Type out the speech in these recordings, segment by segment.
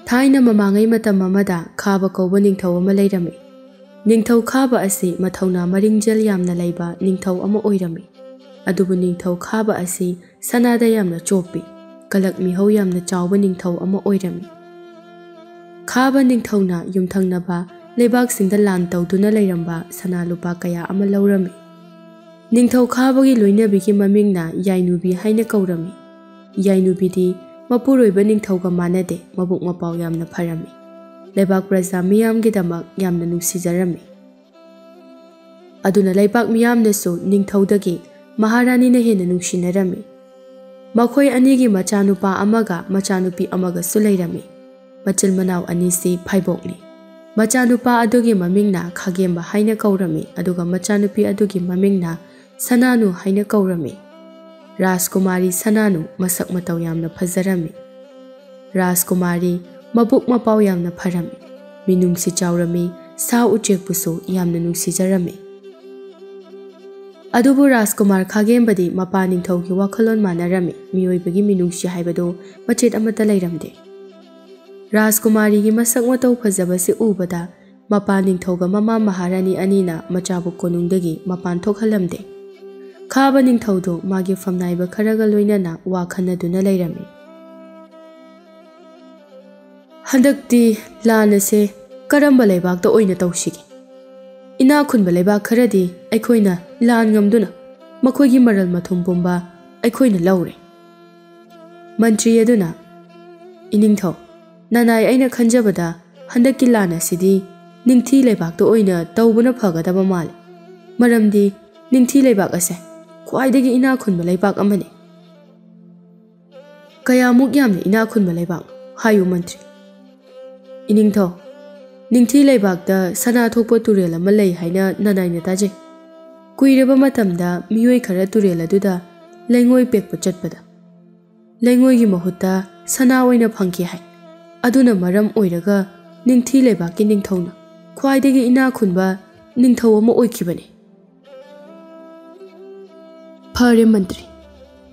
ꯊꯥꯏꯅ ꯃꯃꯥꯡꯉꯩ ꯃꯇꯝ ꯑꯃꯗ ꯈꯥꯕ ꯀꯧꯕ ꯅꯤꯡꯊꯧ ꯑꯃ ꯂꯩꯔꯝꯃꯤ꯫ ꯅꯤꯡꯊꯧ ꯈꯥꯕ ꯑꯁꯤ ꯃꯊꯧꯅꯥ ꯃꯔꯤꯡꯖꯦꯜ ꯌꯥꯝꯅ ꯂꯩꯕ ꯅꯤꯡꯊꯧ ꯑꯃ ꯑꯣꯏꯔꯝꯃꯤ꯫ ꯑꯗꯨꯕꯨ ꯅꯤꯡꯊꯧ ꯈꯥꯕ ꯑꯁꯤ ꯁꯅꯥꯗ ꯌꯥꯝꯅ ꯆꯣꯞꯄꯤ, ꯀꯂꯛ ꯃꯤꯍꯧ ꯌꯥꯝꯅ ꯆꯥꯎꯕ ꯅꯤꯡꯊꯧ ꯑꯃ ꯑꯣꯏꯔꯝꯃꯤ꯫ ꯈꯥꯕ ꯅꯤꯡꯊꯧꯅ ꯌꯨꯝꯊꯪꯅꯕ ꯂꯩꯕꯥꯛꯁꯤꯡꯗ ꯂꯥꯟ ꯇꯧꯗꯨꯅ ꯂꯩꯔꯝꯕ ꯁꯅꯥ ꯂꯨꯄꯥ ꯀꯌꯥ ꯑꯃ ꯂꯧꯔꯝꯃꯤ꯫ ꯅꯤꯡꯊꯧ ꯈꯥꯕꯒꯤ ꯂꯣꯏꯅꯕꯤꯒꯤ ꯃꯃꯤꯡꯅ ꯌꯥꯏꯅꯨꯕꯤ ꯍꯥꯏꯅ ꯀꯧꯔꯝꯃꯤ꯫ ꯌꯥꯏꯅꯨꯕꯤꯗꯤ ꯃꯄꯨꯔꯣꯏꯕ ꯅꯤꯡꯊꯧꯒ ꯃꯥꯟꯅꯗꯦ, ꯃꯕꯨꯛ ꯃꯄꯥꯎ ꯌꯥꯝꯅ ꯐꯔꯝꯃꯤ꯫ ꯂꯩꯕꯥꯛ ꯄ꯭ꯔꯖꯥ ꯃꯤꯌꯥꯝꯒꯤꯗꯃꯛ ꯌꯥꯝꯅ ꯅꯨꯡꯁꯤꯖꯔꯝꯃꯤ꯫ ꯑꯗꯨꯅ ꯂꯩꯕꯥꯛ ꯃꯤꯌꯥꯝꯅꯁꯨ ꯅꯤꯡꯊꯧꯗꯒꯤ ꯃꯍꯥꯔꯥꯅꯤꯅ ꯍꯦꯟꯅ ꯅꯨꯡꯁꯤꯅꯔꯝꯃꯤ꯫ ꯃꯈꯣꯏ ꯑꯅꯤꯒꯤ ꯃꯆꯥꯅꯨꯄꯥ ꯑꯃꯒ ꯃꯆꯥꯅꯨꯄꯤ ꯑꯃꯒꯁꯨ ꯂꯩꯔꯝꯃꯤ꯫ ꯃꯆꯤꯜ ꯃꯅꯥꯎ ꯑꯅꯤꯁꯤ ꯐꯥꯏꯕꯣꯛꯅꯤ꯫ ꯃꯆꯥꯅꯨꯄꯥ ꯑꯗꯨꯒꯤ ꯃꯃꯤꯡꯅ ꯈꯥꯒꯦꯝꯕ ꯍꯥꯏꯅ ꯀꯧꯔꯝꯃꯤ, ꯑꯗꯨꯒ ꯃꯆꯥꯅꯨꯄꯤ ꯑꯗꯨꯒꯤ ꯃꯃꯤꯡꯅ ꯁꯅꯥꯅꯨ ꯍꯥꯏꯅ ꯀꯧꯔꯝꯃꯤ꯫ ꯔꯥꯖꯀꯨꯃꯥꯔꯤ ꯁꯅꯥꯅꯨ ꯃꯁꯛ ꯃꯇꯧ ꯌꯥꯝꯅ ꯐꯖꯔꯝꯃꯤ꯫ ꯔꯥꯖꯀꯨꯃꯥꯔꯤ ꯃꯕꯨꯛ ꯃꯄꯥꯎ ꯌꯥꯝꯅ ꯐꯔꯝꯃꯤ, ꯃꯤꯅꯨꯡꯁꯤ ꯆꯥꯎꯔꯝꯃꯤ, ꯁꯥ ꯎꯆꯦꯛꯄꯨꯁꯨ ꯌꯥꯝꯅ ꯅꯨꯡꯁꯤꯖꯔꯝꯃꯤ꯫ ꯑꯗꯨꯕꯨ ꯔꯥꯖꯀꯨꯃꯥꯔ ꯈꯥꯒꯦꯝꯕꯗꯤ ꯃꯄꯥ ꯅꯤꯡꯊꯧꯒꯤ ꯋꯥꯈꯜꯂꯣꯟ ꯃꯥꯟꯅꯔꯝꯃꯤ꯫ ꯃꯤꯑꯣꯏꯕꯒꯤ ꯃꯤꯅꯨꯡꯁꯤ ꯍꯥꯏꯕꯗꯨ ꯃꯆꯦꯠ ꯑꯃꯠꯇ ꯂꯩꯔꯝꯗꯦ꯫ ꯔꯥꯖꯀꯨꯃꯥꯔꯤꯒꯤ ꯃꯁꯛ ꯃꯇꯧ ꯐꯖꯕꯁꯤ ꯎꯕꯗ ꯃꯄꯥ ꯅꯤꯡꯊꯧꯒ ꯃꯃꯥ ꯃꯍꯥꯔꯥꯅꯤ ꯑꯅꯤꯅ ꯃꯆꯥꯕꯨ ꯀꯣꯅꯨꯡꯗꯒꯤ ꯃꯄꯥꯟ ꯊꯣꯛꯍꯜꯂꯝꯗꯦ꯫ ꯈꯥꯕ ꯅꯤꯡꯊꯧꯗꯨ ꯃꯥꯒꯤ ꯐꯝꯅꯥꯏꯕ ꯈꯔꯒ ꯂꯣꯏꯅꯅ ꯋꯥ ꯈꯟꯅꯗꯨꯅ ꯂꯩꯔꯝꯃꯤ꯫ ꯍꯟꯗꯛꯇꯤ ꯂꯥꯟ ꯑꯁꯦ ꯀꯔꯝꯕ ꯂꯩꯕꯥꯛꯇ ꯑꯣꯏꯅ ꯇꯧꯁꯤꯒꯦ? ꯏꯅꯥꯛ ꯈꯨꯟꯕ ꯂꯩꯕꯥꯛ ꯈꯔꯗꯤ ꯑꯩꯈꯣꯏꯅ ꯂꯥꯟ ꯉꯝꯗꯨꯅ ꯃꯈꯣꯏꯒꯤ ꯃꯔꯜ ꯃꯊꯨꯝ ꯄꯨꯝꯕ ꯑꯩꯈꯣꯏꯅ ꯂꯧꯔꯦ꯫ ꯃꯟꯇ꯭ꯔꯤ ꯑꯗꯨꯅ, ꯏꯅꯤꯡꯊꯧ, ꯅꯅꯥꯏ ꯑꯩꯅ ꯈꯟꯖꯕꯗ ꯍꯟꯗꯛꯀꯤ ꯂꯥꯟ ꯑꯁꯤꯗꯤ ꯅꯤꯡꯊꯤ ꯂꯩꯕꯥꯛꯇ ꯑꯣꯏꯅ ꯇꯧꯕꯅ ꯐꯒꯗꯕ ꯃꯥꯜꯂꯤ꯫ ꯃꯔꯝꯗꯤ ꯅꯤꯡꯊꯤ ꯂꯩꯕꯥꯛ ꯑꯁꯦ ꯈ꯭ꯋꯥꯏꯗꯒꯤ ꯏꯅꯥꯛ ꯈꯨꯟꯕ ꯂꯩꯕꯥꯛ ꯑꯃꯅꯤ꯫ ꯀꯌꯥꯃꯨꯛ ꯌꯥꯝꯅ ꯏꯅꯥꯛ ꯈꯨꯟꯕ ꯂꯩꯕꯥꯛꯅꯣ ꯍꯥꯏꯌꯨ ꯃꯟꯇ꯭ꯔꯤ꯫ ꯏꯅꯤꯡꯊꯧ, ꯅꯤꯡꯊꯤ ꯂꯩꯕꯥꯛꯇ ꯁꯅꯥ ꯊꯣꯛꯄ ꯇꯨꯔꯦꯜ ꯑꯃ ꯂꯩ ꯍꯥꯏꯅ ꯅꯅꯥꯏꯅ ꯇꯥꯖꯩ꯫ ꯀꯨꯏꯔꯕ ꯃꯇꯝꯗ ꯃꯤꯑꯣꯏ ꯈꯔ ꯇꯨꯔꯦꯜ ꯑꯗꯨꯗ ꯂꯩꯉꯣꯏ ꯄꯦꯛꯄ ꯆꯠꯄꯗ ꯂꯩꯉꯣꯏꯒꯤ ꯃꯍꯨꯠꯇ ꯁꯅꯥ ꯑꯣꯏꯅ ꯐꯪꯈꯤ ꯍꯥꯏ꯫ ꯑꯗꯨꯅ ꯃꯔꯝ ꯑꯣꯏꯔꯒ ꯅꯤꯡꯊꯤ ꯂꯩꯕꯥꯛꯀꯤ ꯅꯤꯡꯊꯧꯅ ꯈ꯭ꯋꯥꯏꯗꯒꯤ ꯏꯅꯥꯛ ꯈꯨꯟꯕ ꯅꯤꯡꯊꯧ ꯑꯃ ꯑꯣꯏꯈꯤꯕꯅꯤ꯫ ꯐꯔꯦ ꯃꯟꯇ꯭ꯔꯤ,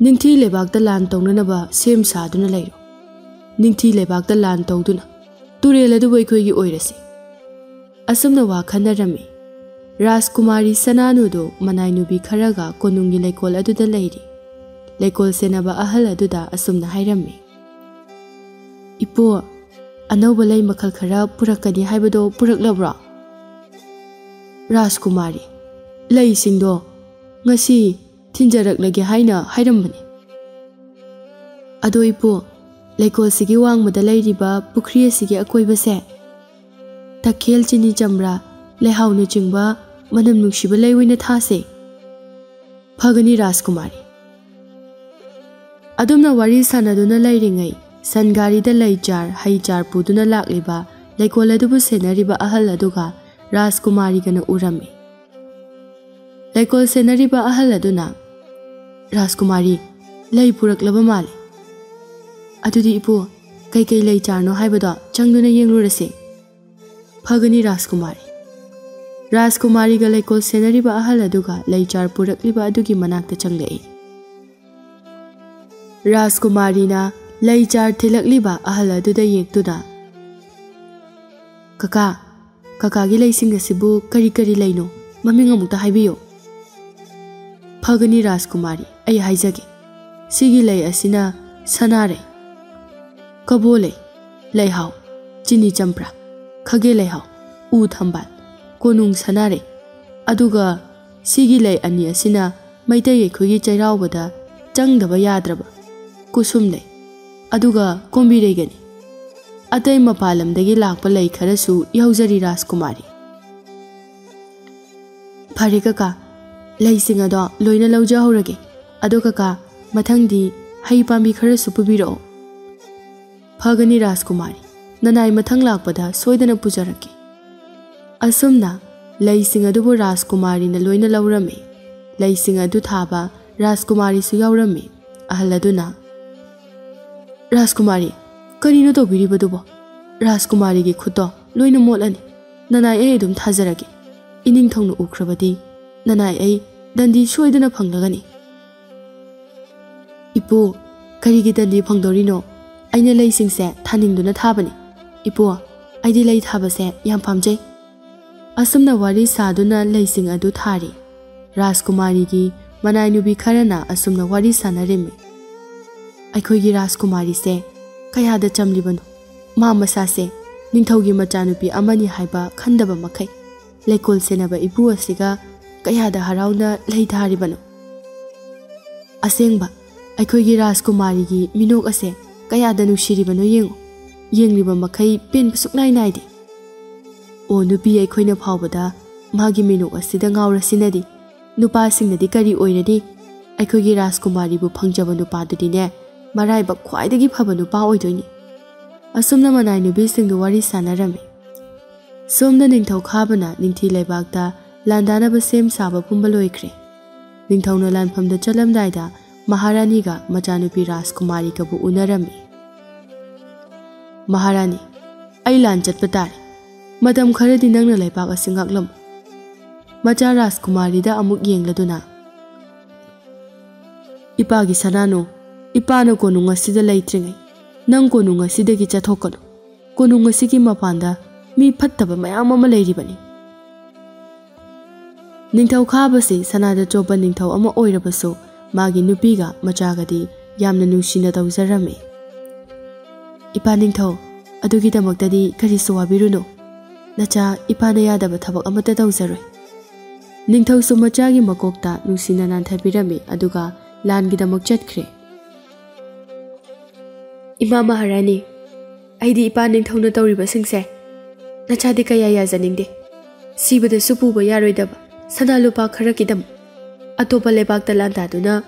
ꯅꯤꯡꯊꯤ ꯂꯩꯕꯥꯛꯇ ꯂꯥꯟ ꯇꯧꯅꯅꯕ ꯁꯦꯝ ꯁꯥꯗꯨꯅ ꯂꯩꯔꯣ꯫ ꯅꯤꯡꯊꯤ ꯂꯩꯕꯥꯛꯇ ꯂꯥꯟ ꯇꯧꯗꯨꯅ ꯇꯨꯔꯦꯜ ꯑꯗꯨꯕꯨ ꯑꯩꯈꯣꯏꯒꯤ ꯑꯣꯏꯔꯁꯤ꯫ ꯑꯁꯨꯝꯅ ꯋꯥ ꯈꯟꯅꯔꯝꯃꯤ꯫ ꯔꯥꯖꯀꯨꯃꯥꯔꯤ ꯁꯅꯥꯅꯨꯗꯨ ꯃꯅꯥꯏꯅꯨꯕꯤ ꯈꯔꯒ ꯀꯣꯅꯨꯡꯒꯤ ꯂꯩꯀꯣꯜ ꯑꯗꯨꯗ ꯂꯩꯔꯤ꯫ ꯂꯩꯀꯣꯜ ꯁꯦꯟꯅꯕ ꯑꯍꯜ ꯑꯗꯨꯗ ꯑꯁꯨꯝꯅ ꯍꯥꯏꯔꯝꯃꯤ꯫ ꯏꯄꯨ, ꯑꯅꯧꯕ ꯂꯩ ꯃꯈꯜ ꯈꯔ ꯄꯨꯔꯛꯀꯅꯤ ꯍꯥꯏꯕꯗꯣ ꯄꯨꯔꯛꯂꯕ꯭ꯔꯣ? ꯔꯥꯖꯀꯨꯃꯥꯔꯤ, ꯂꯩꯁꯤꯡꯗꯣ ꯉꯁꯤ ꯊꯤꯟꯖꯔꯛꯂꯒꯦ ꯍꯥꯏꯅ ꯍꯥꯏꯔꯝꯕꯅꯤ꯫ ꯑꯗꯣ ꯏꯄꯨ, ꯂꯩꯀꯣꯜꯁꯤꯒꯤ ꯋꯥꯡꯃꯗ ꯂꯩꯔꯤꯕ ꯄꯨꯈ꯭ꯔꯤ ꯑꯁꯤꯒꯤ ꯑꯀꯣꯏꯕꯁꯦ ꯇꯈꯦꯜ, ꯆꯤꯅꯤ ꯆꯝꯄ꯭ꯔꯥ, ꯂꯩꯍꯥꯎꯅꯆꯤꯡꯕ ꯃꯅꯝ ꯅꯨꯡꯁꯤꯕ ꯂꯩ ꯑꯣꯏꯅ ꯊꯥꯁꯦ꯫ ꯐꯒꯅꯤ ꯔꯥꯖꯀꯨꯃꯥꯔꯤ꯫ ꯑꯗꯨꯝꯅ ꯋꯥꯔꯤ ꯁꯥꯟꯅꯗꯨꯅ ꯂꯩꯔꯤꯉꯩ ꯁꯟꯒꯥꯔꯤꯗ ꯂꯩ ꯆꯥꯔ, ꯍꯩ ꯆꯥꯔ ꯄꯨꯗꯨꯅ ꯂꯥꯛꯂꯤꯕ ꯂꯩꯀꯣꯜ ꯑꯗꯨꯕꯨ ꯁꯦꯟꯅꯔꯤꯕ ꯑꯍꯜ ꯑꯗꯨꯒ ꯔꯥꯖꯀꯨꯃꯥꯔꯤꯒꯅ ꯎꯔꯝꯃꯤ꯫ ꯂꯩꯀꯣꯜ ꯁꯦꯟꯅꯔꯤꯕ ꯑꯍꯜ ꯑꯗꯨꯅ, ꯔꯥꯖꯀꯨꯃꯥꯔꯤ, ꯂꯩ ꯄꯨꯔꯛꯂꯕ ꯃꯥꯜꯂꯤ꯫ ꯑꯗꯨꯗꯤ ꯏꯄꯨ, ꯀꯩꯀꯩ ꯂꯩ ꯆꯥꯔꯅꯣ ꯍꯥꯏꯕꯗꯣ ꯆꯪꯗꯨꯅ ꯌꯦꯡꯂꯨꯔꯁꯤ꯫ ꯐꯒꯅꯤ ꯔꯥꯖꯀꯨꯃꯥꯔꯤ꯫ ꯔꯥꯖꯀꯨꯃꯥꯔꯤꯒ ꯂꯩꯀꯣꯜ ꯁꯦꯟꯅꯔꯤꯕ ꯑꯍꯜ ꯑꯗꯨꯒ ꯂꯩ ꯆꯥꯔ ꯄꯨꯔꯛꯂꯤꯕ ꯑꯗꯨꯒꯤ ꯃꯅꯥꯛꯇ ꯆꯪꯂꯛꯏ꯫ ꯔꯥꯖꯀꯨꯃꯥꯔꯤꯅ ꯂꯩ ꯆꯥꯔ ꯊꯤꯜꯂꯛꯂꯤꯕ ꯑꯍꯜ ꯑꯗꯨꯗ ꯌꯦꯡꯗꯨꯅ, ꯀꯀꯥ, ꯀꯀꯥꯒꯤ ꯂꯩꯁꯤꯡ ꯑꯁꯤꯕꯨ ꯀꯔꯤ ꯀꯔꯤ ꯂꯩꯅꯣ? ꯃꯃꯤꯡ ꯑꯃꯨꯛꯇ ꯍꯥꯏꯕꯤꯌꯨ꯫ ꯐꯒꯅꯤ ꯔꯥꯖꯀꯨꯃꯥꯔꯤ, ꯑꯩ ꯍꯥꯏꯖꯒꯦ꯫ ꯁꯤꯒꯤ ꯂꯩ ꯑꯁꯤꯅ ꯁꯅꯥꯔꯩ, ꯀꯕꯣ ꯂꯩ, ꯂꯩꯍꯥꯎ, ꯆꯤꯅꯤ ꯆꯝꯄ꯭ꯔꯥ, ꯈꯥꯒꯦ ꯂꯩꯍꯥꯎ, ꯎ ꯊꯝꯕꯥꯜ, ꯀꯣꯅꯨꯡ ꯁꯅꯥꯔꯩ, ꯑꯗꯨꯒ ꯁꯤꯒꯤ ꯂꯩ ꯑꯅꯤ ꯑꯁꯤꯅ ꯃꯩꯇꯩ ꯑꯩꯈꯣꯏꯒꯤ ꯆꯩꯔꯥꯎꯕꯗ ꯆꯪꯗꯕ ꯌꯥꯗ꯭ꯔꯕ ꯀꯨꯁꯨꯝ ꯂꯩ, ꯑꯗꯨꯒ ꯀꯣꯝꯕꯤꯔꯩꯒꯅꯤ꯫ ꯑꯇꯩ ꯃꯄꯥꯟ ꯂꯝꯗꯒꯤ ꯂꯥꯛꯄ ꯂꯩ ꯈꯔꯁꯨ ꯌꯥꯎꯖꯔꯤ ꯔꯥꯖꯀꯨꯃꯥꯔꯤ꯫ ꯐꯔꯦ ꯀꯀꯥ, ꯂꯩꯁꯤꯡ ꯑꯗꯣ ꯂꯣꯏꯅ ꯂꯧꯖꯍꯧꯔꯒꯦ꯫ ꯑꯗꯣ ꯀꯀꯥ, ꯃꯊꯪꯗꯤ ꯍꯩ ꯄꯥꯝꯕꯤ ꯈꯔꯁꯨ ꯄꯨꯕꯤꯔꯛꯑꯣ꯫ ꯐꯒꯅꯤ ꯔꯥꯖꯀꯨꯃꯥꯔꯤ, ꯅꯅꯥꯏ ꯃꯊꯪ ꯂꯥꯛꯄꯗ ꯁꯣꯏꯗꯅ ꯄꯨꯖꯔꯛꯀꯦ꯫ ꯑꯁꯨꯝꯅ ꯂꯩꯁꯤꯡ ꯑꯗꯨꯕꯨ ꯔꯥꯖꯀꯨꯃꯥꯔꯤꯅ ꯂꯣꯏꯅ ꯂꯧꯔꯝꯃꯤ꯫ ꯂꯩꯁꯤꯡ ꯑꯗꯨ ꯊꯥꯕ ꯔꯥꯖꯀꯨꯃꯥꯔꯤꯁꯨ ꯌꯥꯎꯔꯝꯃꯤ꯫ ꯑꯍꯜ ꯑꯗꯨꯅ, ꯔꯥꯖꯀꯨꯃꯥꯔꯤ, ꯀꯔꯤꯅꯣ ꯇꯧꯕꯤꯔꯤꯕꯗꯨꯕꯣ? ꯔꯥꯖꯀꯨꯃꯥꯔꯤꯒꯤ ꯈꯨꯠꯇꯣ ꯂꯣꯏꯅ ꯃꯣꯠꯂꯅꯤ꯫ ꯅꯅꯥꯏ ꯑꯩ ꯑꯗꯨꯝ ꯊꯥꯖꯔꯒꯦ꯫ ꯏꯅꯤꯡꯊꯧꯅ ꯎꯈ꯭ꯔꯕꯗꯤ ꯅꯅꯥꯏ ꯑꯩ ꯗꯟꯗꯤ ꯁꯣꯏꯗꯅ ꯐꯪꯂꯒꯅꯤ꯫ ꯏꯄꯨ, ꯀꯔꯤꯒꯤ ꯗꯟꯗꯤ ꯐꯪꯗꯧꯔꯤꯅꯣ? ꯑꯩꯅ ꯂꯩꯁꯤꯡꯁꯦ ꯊꯥꯅꯤꯡꯗꯨꯅ ꯊꯥꯕꯅꯤ꯫ Ipo, aidi lei thabase yam pamjai. Asumna wari saduna leising adu thari. Rajkumari gi manai nubi kharana asumna wari sanarimi. Aikhoigi Rajkumari se kayada chamlibanu. Ma masa se ningthaugi machanupi amani haiba khandaba makai. Lekol senaba ipu asiga kayada harauna lei tharibanu. Asengba aikhoigi Rajkumari gi minok ase kayada nushiribanu yengo. Yengliba makai pen suknai naidi. O nupi aikhoina phawbada magi minok asida ngaurasinadi. Nupa singnadi kari oiradi. Aikhoigi Rajkumari bu phangjaba nupa dudine maraiba khwaidagi phaba nupa oidoini. Asumna manai nubi singdu wari sanarami. Somda ningthau khabana ningthi leibakta landanaba sem saba pumba loikre. Ningthauna lanphamda chalamdaida Maharani ga machanupi Rajkumari kabu unarami. Maharani, ai lan chatpa tare. Madam kharadi nangna leibak asingaklam. Macha Rajkumari da amuk yengladuna. Ipagi sanano, ipana konunga sida leitringai. Nang konunga sida ki chathokano. Konunga sigi mapanda mi phattaba mayam ama leiribani. Ningthau khabase sanada chopa ningthau ama oirabaso magi nupiga machagadi yamna nushina tawjarami. Ipa ningthau adugidamakdadi kari suwabiruno. Nacha ipana yadaba thabak amata tawjaroi. Ningthau su machagi makokta nushina nanthabirami aduga langidamak chatkre. Ima Maharani, aidi ipa ningthauna tawriba singse nachadi kaya yajaningde. Sibada supuba yaroidaba sana lupa kharakidam. Atopa lebakta landaduna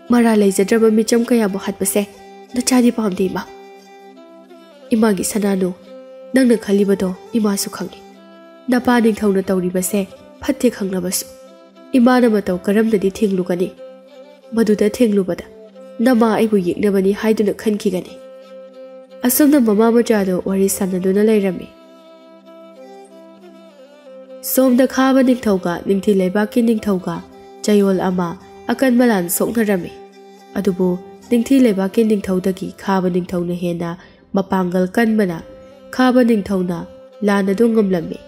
mara leijadraba micham kaya bo hatpase nachadi pamde ima. Imagi sanano nangna khalibado ima su khangi. Napa ningthauna tawribase phatte khanglabasu. Imana mataw karamdadi thinglugani. Maduda thinglubada nama aibu yeknabani haiduna khankigani. Asumna mama machado wari sanaduna leirami. Somda khaba ningthauga ningthi leibaki ningthauga chayol ama akan malan soknarami. Adubu ningthi leibaki ningthaudagi khaba ningthauna hena mapangal kanbana khaba ningthauna lanadu ngamlami.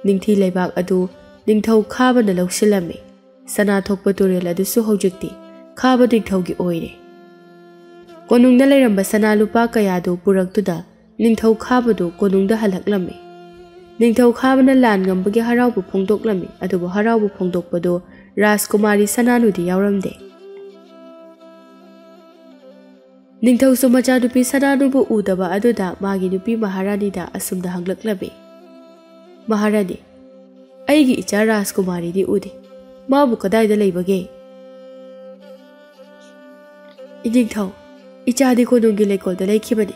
Ningthi leibak adu ningthau khaba na lawsilami. Sana thokpa turel adusu hojikti khaba ningthaugi oire. Konungda leiramba sana lupa kayado puraktuda ningthau khabadu konungda halaklami. Ningthau khabana lan ngambagi haraubu phongdoklami adubu haraubu phongdokpado Rajkumari sananudi yauramde. Ningthau su machanupi sananubu udaba aduda magi nupi Maharani da asumda hanglaklabi. Maharani, aigi icha Rajkumari di ude. Mabu kadaida leibage. Ningthau ichadi konungi lekolda leikibani.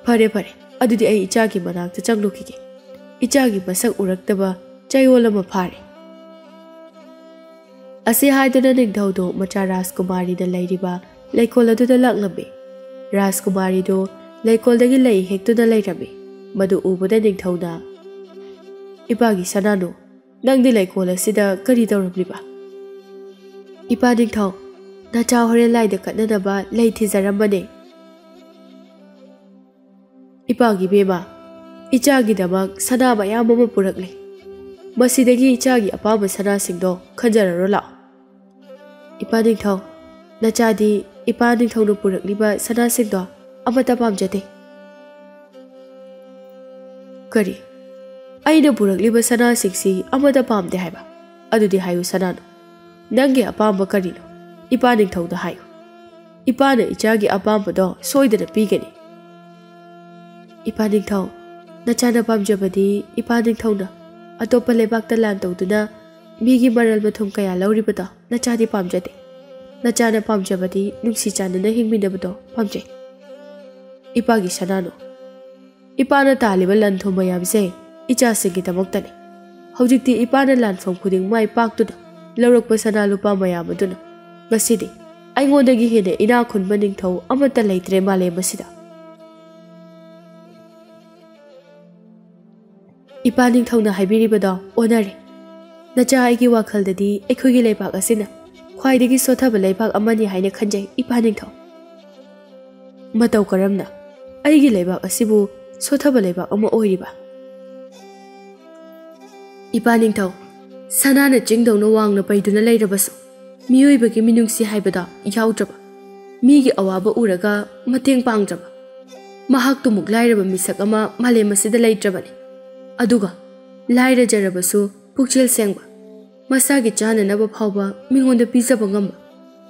Pare pare adudi ai ichagi manakta changlukige. Ichagi masak uraktaba chayol ama phare. Asi haiduna ningthaudo macha Rajkumari da leiriba leikol aduda laklabi. Rajkumari do leikoldagi lei hektuna leirami. Madu ubada ningthauna ipagi sanano nangdi leikol asida kari tawrabliba. Ipa ningthau nacha hore laida katnanaba lei thijarambane. Ipagi beba ichagi damak sana mayam ama purakle. Masidagi ichagi apama sana singdo khanjararo lao. Ipa ningthau nachadi ipa ningthau no purakliba sana singdo amata pamjate. Kari aina purakliba sana singsi amata pamde haiba. Adudi hayu sanano. Nangi apamba karino. Ipa ningthau da hayu. Ipa na ichagi apamba do soidana pigani. Ipa ningthau nachana pamjabadi ipa ningthau na atopa lebakta lan tawduna migi maral mathum kaya lauribado nachadi pamjade. Nachana pamjabadi nungsi chanana hingminabado pamjai. Ipagi sanano. Ipana taliba lanthum mayamse icha singidamoktani. Hojikti ipana lanfam khuding mai paktuna laurakpa sana lupa mayamaduna. Ngasidi aingodagi hene ina khunba ningthau amata leitre male masida. Ipa ningthauna haibiribado onare. Nacha aigi wakhaldadi aikhoigi leibak asina khwaidagi sothaba leibak amani haina khanjai ipa ningthau. Mataw karamna ꯑꯩꯒꯤ ꯂꯩꯕꯥꯛ ꯑꯁꯤꯕꯨ ꯁꯣꯊꯕ ꯂꯩꯕꯥꯛ ꯑꯃ ꯑꯣꯏꯔꯤꯕ? ꯏꯄꯥ ꯅꯤꯡꯊꯧ, ꯁꯅꯥꯅ ꯆꯤꯡꯗꯧꯅ ꯋꯥꯡꯅ ꯄꯩꯗꯨꯅ ꯂꯩꯔꯕꯁꯨ ꯃꯤꯑꯣꯏꯕꯒꯤ ꯃꯤꯅꯨꯡꯁꯤ ꯍꯥꯏꯕꯗ ꯌꯥꯎꯗ꯭ꯔꯕ, ꯃꯤꯒꯤ ꯑꯋꯥꯕ ꯎꯔꯒ ꯃꯇꯦꯡ ꯄꯥꯡꯗ꯭ꯔꯕ, ꯃꯍꯥꯛꯇꯨꯃꯨꯛ ꯂꯥꯏꯔꯕ ꯃꯤꯁꯛ ꯑꯃ ꯃꯥꯂꯦꯝ ꯑꯁꯤꯗ ꯂꯩꯇ꯭ꯔꯕꯅꯤ. ꯑꯗꯨꯒ ꯂꯥꯏꯔꯖꯔꯕꯁꯨ ꯄꯨꯛꯆꯦꯜ ꯁꯦꯡꯕ, ꯃꯁꯥꯒꯤ ꯆꯥꯅꯅꯕ ꯐꯥꯎꯕ ꯃꯤꯉꯣꯟꯗ ꯄꯤꯖꯕ ꯉꯝꯕ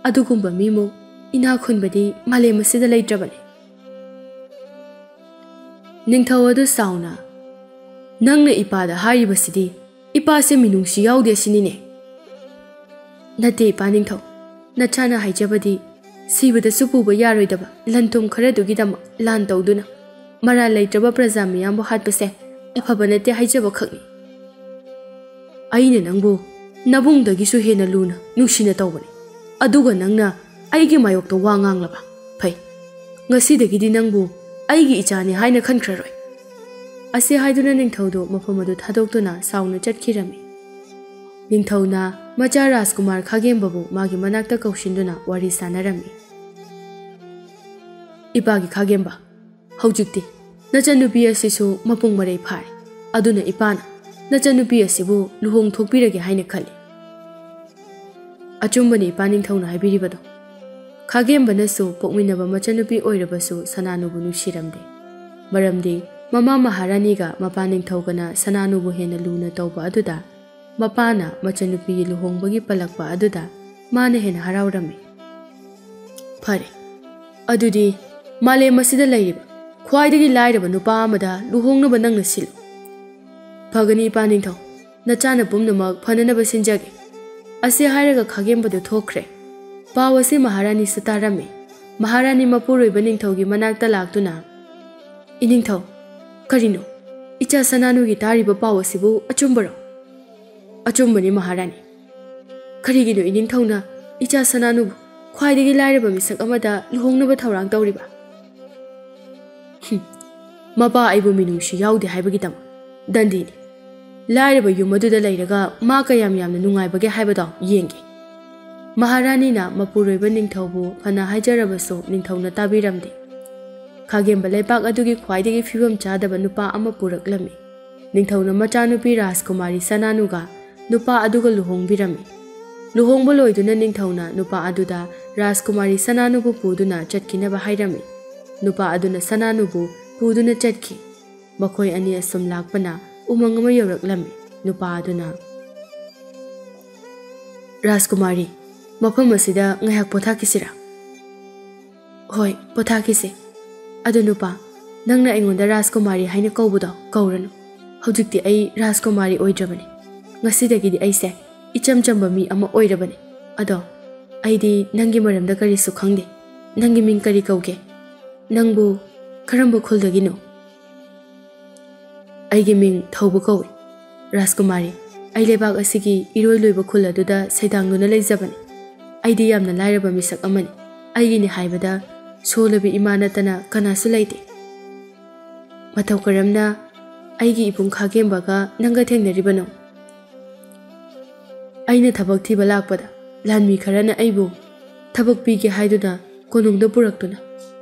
ꯑꯗꯨꯒꯨꯝꯕ ꯃꯤꯃꯨꯛ ꯏꯅꯥꯛ ꯈꯨꯟꯕꯗꯤ ꯃꯥꯂꯦꯝ ꯑꯁꯤꯗ ꯂꯩꯇ꯭ꯔꯕꯅꯤ. ꯅꯤꯡꯊꯧ ꯑꯗꯨ ꯁꯥꯎꯅ, ꯅꯪꯅ ꯏꯄꯥꯗ ꯍꯥꯏꯔꯤꯕꯁꯤꯗꯤ ꯏꯄꯥꯁꯦ ꯃꯤꯅꯨꯡꯁꯤ ꯌꯥꯎꯗꯦ ꯁꯤꯅꯤꯅꯦ? ꯅꯠꯇꯦ ꯏꯄꯥ ꯅꯤꯡꯊꯧ, ꯅꯆꯥꯅ ꯍꯥꯏꯖꯕꯗꯤ ꯁꯤꯕꯗꯁꯨ ꯄꯨꯕ ꯌꯥꯔꯣꯏꯗꯕ ꯂꯟ ꯊꯨꯝ ꯈꯔꯗꯨꯒꯤꯗꯃꯛ ꯂꯥꯟ ꯇꯧꯗꯨꯅ ꯃꯔꯥꯜ ꯂꯩꯇ꯭ꯔꯕ ꯄ꯭ꯔꯖꯥ ꯃꯤꯌꯥꯝꯕꯨ ꯍꯥꯠꯄꯁꯦ ꯑꯐꯕ ꯅꯠꯇꯦ ꯍꯥꯏꯖꯕ ꯈꯛꯅꯤ. ꯑꯩꯅ ꯅꯪꯕꯨ ꯅꯕꯨꯡꯗꯒꯤꯁꯨ ꯍꯦꯟꯅ ꯂꯨꯅ ꯅꯨꯡꯁꯤꯅ ꯇꯧꯕꯅꯤ, ꯑꯗꯨꯒ ꯅꯪꯅ ꯑꯩꯒꯤ ꯃꯥꯌꯣꯛꯇ ꯋꯥ ꯉꯥꯡꯂꯕ? ꯐꯩ, ꯉꯁꯤꯗꯒꯤꯗꯤ ꯅꯪꯕꯨ ꯑꯩꯒꯤ ꯏꯆꯥꯅꯤ ꯍꯥꯏꯅ ꯈꯟꯈ꯭ꯔꯔꯣꯏ. ꯑꯁꯤ ꯍꯥꯏꯗꯨꯅ ꯅꯤꯡꯊꯧꯗꯨ ꯃꯐꯝ ꯑꯗꯨ ꯊꯥꯗꯣꯛꯇꯨꯅ ꯁꯥꯎꯅ ꯆꯠꯈꯤꯔꯝꯃꯤ. ꯅꯤꯡꯊꯧꯅ ꯃꯆꯥ ꯔꯥꯖꯀꯨꯃꯥꯔ ꯈꯥꯒꯦꯝꯕꯕꯨ ꯃꯥꯒꯤ ꯃꯅꯥꯛꯇ ꯀꯧꯁꯤꯟꯗꯨꯅ ꯋꯥꯔꯤ ꯁꯥꯅꯔꯝꯃꯤ. ꯏꯄꯥꯒꯤ ꯈꯥꯒꯦꯝꯕ, ꯍꯧꯖꯤꯛꯇꯤ ꯅꯆꯟꯅꯨꯄꯤ ꯑꯁꯤꯁꯨ ꯃꯄꯨꯡ ꯃꯔꯩ ꯐꯥꯔꯦ, ꯑꯗꯨꯅ ꯏꯄꯥꯅ ꯅꯆꯟꯅꯨꯄꯤ ꯑꯁꯤꯕꯨ ꯂꯨꯍꯣꯡꯊꯣꯛꯄꯤꯔꯒꯦ ꯍꯥꯏꯅ ꯈꯜꯂꯤ. ꯑꯆꯨꯝꯕꯅꯤ ꯏꯄꯥ ꯅꯤꯡꯊꯧꯅ ꯍꯥꯏꯕꯤꯔꯤꯕꯗꯣ. ꯈꯥꯒꯦꯝꯕꯅꯁꯨ ꯄꯣꯛꯃꯤꯟꯅꯕ ꯃꯆꯟꯅꯨꯄꯤ ꯑꯣꯏꯔꯕꯁꯨ ꯁꯅꯥꯅꯨꯕꯨ ꯅꯨꯡꯁꯤꯔꯝꯗꯦ. ꯃꯔꯝꯗꯤ ꯃꯃꯥ ꯃꯍꯥꯔꯥꯅꯤꯒ ꯃꯄꯥ ꯅꯤꯡꯊꯧꯒꯅ ꯁꯅꯥꯅꯨꯕꯨ ꯍꯦꯟꯅ ꯂꯨꯅ ꯇꯧꯕ ꯑꯗꯨꯗ ꯃꯄꯥꯅ ꯃꯆꯟꯅꯨꯄꯤꯒꯤ ꯂꯨꯍꯣꯡꯕꯒꯤ ꯄꯜꯂꯛꯄ ꯑꯗꯨꯗ ꯃꯥꯅ ꯍꯦꯟꯅ ꯍꯔꯥꯎꯔꯝꯃꯤ. ꯐꯔꯦ, ꯑꯗꯨꯗꯤ ꯃꯥꯂꯦꯝ ꯑꯁꯤꯗ ꯂꯩꯔꯤꯕ ꯈ꯭ꯋꯥꯏꯗꯒꯤ ꯂꯥꯏꯔꯕ ꯅꯨꯄꯥ ꯑꯃꯗ ꯂꯨꯍꯣꯡꯅꯕ ꯅꯪꯅ ꯁꯤꯜꯂꯨ. ꯐꯒꯅꯤ ꯏꯄꯥ ꯅꯤꯡꯊꯧ, ꯅꯆꯥꯅ ꯄꯨꯝꯅꯃꯛ ꯐꯅꯅꯕ ꯁꯤꯟꯖꯒꯦ. ꯑꯁꯤ ꯍꯥꯏꯔꯒ ꯈꯥꯒꯦꯝꯕꯗꯨ ꯊꯣꯛꯈ꯭ꯔꯦ. ꯄꯥꯎ ꯑꯁꯤ ꯃꯍꯥꯔꯥꯅꯤꯁꯨ ꯇꯥꯔꯝꯃꯤ. ꯃꯍꯥꯔꯥꯅꯤ ꯃꯄꯨꯔꯣꯏꯕ ꯅꯤꯡꯊꯧꯒꯤ ꯃꯅꯥꯛꯇ ꯂꯥꯛꯇꯨꯅ, ꯏꯅꯤꯡꯊꯧ, ꯀꯔꯤꯅꯣ ꯏꯆꯥ ꯁꯅꯥꯅꯨꯒꯤ ꯇꯥꯔꯤꯕ ꯄꯥꯎ ꯑꯁꯤꯕꯨ ꯑꯆꯨꯝꯕꯔꯣ? ꯑꯆꯨꯝꯕꯅꯤ ꯃꯍꯥꯔꯥꯅꯤ. ꯀꯔꯤꯒꯤꯅꯣ ꯏꯅꯤꯡꯊꯧꯅ ꯏꯆꯥ ꯁꯅꯥꯅꯨꯕꯨ ꯈ꯭ꯋꯥꯏꯗꯒꯤ ꯂꯥꯏꯔꯕ ꯃꯤꯁꯛ ꯑꯃꯗ ꯂꯨꯍꯣꯡꯅꯕ ꯊꯧꯔꯥꯡ ꯇꯧꯔꯤꯕ? ꯃꯄꯥ ꯑꯩꯕꯨ ꯃꯤꯅꯨꯡꯁꯤ ꯌꯥꯎꯗꯦ ꯍꯥꯏꯕꯒꯤꯗꯃꯛ ꯗꯟꯗꯤꯅꯤ. ꯂꯥꯏꯔꯕ ꯌꯨꯝ ꯑꯗꯨꯗ ꯂꯩꯔꯒ ꯃꯥ ꯀꯌꯥꯝ ꯌꯥꯝꯅ ꯅꯨꯡꯉꯥꯏꯕꯒꯦ ꯍꯥꯏꯕꯗꯣ ꯌꯦꯡꯒꯦ. ꯃꯍꯥꯔꯥꯅꯤꯅ ꯃꯄꯨꯔꯣꯏꯕ ꯅꯤꯡꯊꯧꯕꯨ ꯐꯅ ꯍꯥꯏꯖꯔꯕꯁꯨ ꯅꯤꯡꯊꯧꯅ ꯇꯥꯕꯤꯔꯝꯗꯦ. ꯈꯥꯒꯦꯝꯕ ꯂꯩꯕꯥꯛ ꯑꯗꯨꯒꯤ ꯈ꯭ꯋꯥꯏꯗꯒꯤ ꯐꯤꯕꯝ ꯆꯥꯗꯕ ꯅꯨꯄꯥ ꯑꯃ ꯄꯨꯔꯛꯂꯝꯃꯤ. ꯅꯤꯡꯊꯧꯅ ꯃꯆꯥꯅꯨꯄꯤ ꯔꯥꯖꯀꯨꯃꯥꯔꯤ ꯁꯅꯥꯅꯨꯒ ꯅꯨꯄꯥ ꯑꯗꯨꯒ ꯂꯨꯍꯣꯡꯕꯤꯔꯝꯃꯤ. ꯂꯨꯍꯣꯡꯕ ꯂꯣꯏꯗꯨꯅ ꯅꯤꯡꯊꯧꯅ ꯅꯨꯄꯥ ꯑꯗꯨꯗ ꯔꯥꯖꯀꯨꯃꯥꯔꯤ ꯁꯅꯥꯅꯨꯕꯨ ꯄꯨꯗꯨꯅ ꯆꯠꯈꯤꯅꯕ ꯍꯥꯏꯔꯝꯃꯤ. ꯅꯨꯄꯥ ꯑꯗꯨꯅ ꯁꯅꯥꯅꯨꯕꯨ ꯄꯨꯗꯨꯅ ꯆꯠꯈꯤ. ꯃꯈꯣꯏ ꯑꯅꯤ ꯑꯁꯨꯝ ꯂꯥꯛꯄꯅ ꯎꯃꯪ ꯑꯃ ꯌꯧꯔꯛꯂꯝꯃꯤ. ꯅꯨꯄꯥ ꯑꯗꯨꯅ, ꯔꯥꯖꯀꯨꯃꯥꯔꯤ, ꯃꯐꯝ ꯑꯁꯤꯗ ꯉꯥꯏꯍꯥꯛ ꯄꯣꯊꯥꯈꯤꯁꯤꯔꯥ? ꯍꯣꯏ, ꯄꯣꯊꯥꯈꯤꯁꯤ. ꯑꯗꯨ ꯅꯨꯄꯥ, ꯅꯪꯅ ꯑꯩꯉꯣꯟꯗ ꯔꯥꯖꯀꯨꯃꯥꯔꯤ ꯍꯥꯏꯅ ꯀꯧꯕꯗꯣ ꯀꯧꯔꯅꯨ. ꯍꯧꯖꯤꯛꯇꯤ ꯑꯩ ꯔꯥꯖꯀꯨꯃꯥꯔꯤ ꯑꯣꯏꯗ꯭ꯔꯕꯅꯤ. ꯉꯁꯤꯗꯒꯤꯗꯤ ꯑꯩꯁꯦ ꯏꯆꯝ ꯆꯝꯕ ꯃꯤ ꯑꯃ ꯑꯣꯏꯔꯕꯅꯤ. ꯑꯗꯣ ꯑꯩꯗꯤ ꯅꯪꯒꯤ ꯃꯔꯝꯗ ꯀꯔꯤꯁꯨ ꯈꯪꯗꯦ. ꯅꯪꯒꯤ ꯃꯤꯡ ꯀꯔꯤ ꯀꯧꯒꯦ? ꯅꯪꯕꯨ ꯀꯔꯝꯕ ꯈꯨꯜꯗꯒꯤꯅꯣ? ꯑꯩꯒꯤ ꯃꯤꯡ ꯊꯧꯕ ꯀꯧꯏ. ꯔꯥꯖꯀꯨꯃꯥꯔꯤ, ꯑꯩ ꯂꯩꯕꯥꯛ ꯑꯁꯤꯒꯤ ꯏꯔꯣꯏ ꯂꯣꯏꯕ ꯈꯨꯜ ꯑꯗꯨꯗ ꯁꯩꯗꯥꯡꯗꯨꯅ ꯂꯩꯖꯕꯅꯤ. ꯑꯩꯗꯤ ꯌꯥꯝꯅ ꯂꯥꯏꯔꯕ ꯃꯤꯁꯛ ꯑꯃꯅꯤ. ꯑꯩꯒꯤꯅꯤ ꯍꯥꯏꯕꯗ ꯁꯣꯜꯂꯕꯤ ꯏꯃꯥ ꯅꯠꯇꯅ ꯀꯅꯥꯁꯨ ꯂꯩꯇꯦ. ꯃꯇꯧ ꯀꯔꯝꯅ ꯑꯩꯒꯤ ꯏꯕꯨꯡ ꯈꯥꯒꯦꯝꯕꯒ ꯅꯪꯒ ꯊꯦꯡꯅꯔꯤꯕꯅꯣ? ꯑꯩꯅ ꯊꯕꯛ ꯊꯤꯕ ꯂꯥꯛꯄꯗ ꯂꯥꯟꯃꯤ ꯈꯔꯅ ꯑꯩꯕꯨ ꯊꯕꯛ ꯄꯤꯒꯦ ꯍꯥꯏꯗꯨꯅ ꯀꯣꯅꯨꯡꯗ ꯄꯨꯔꯛꯇꯨꯅ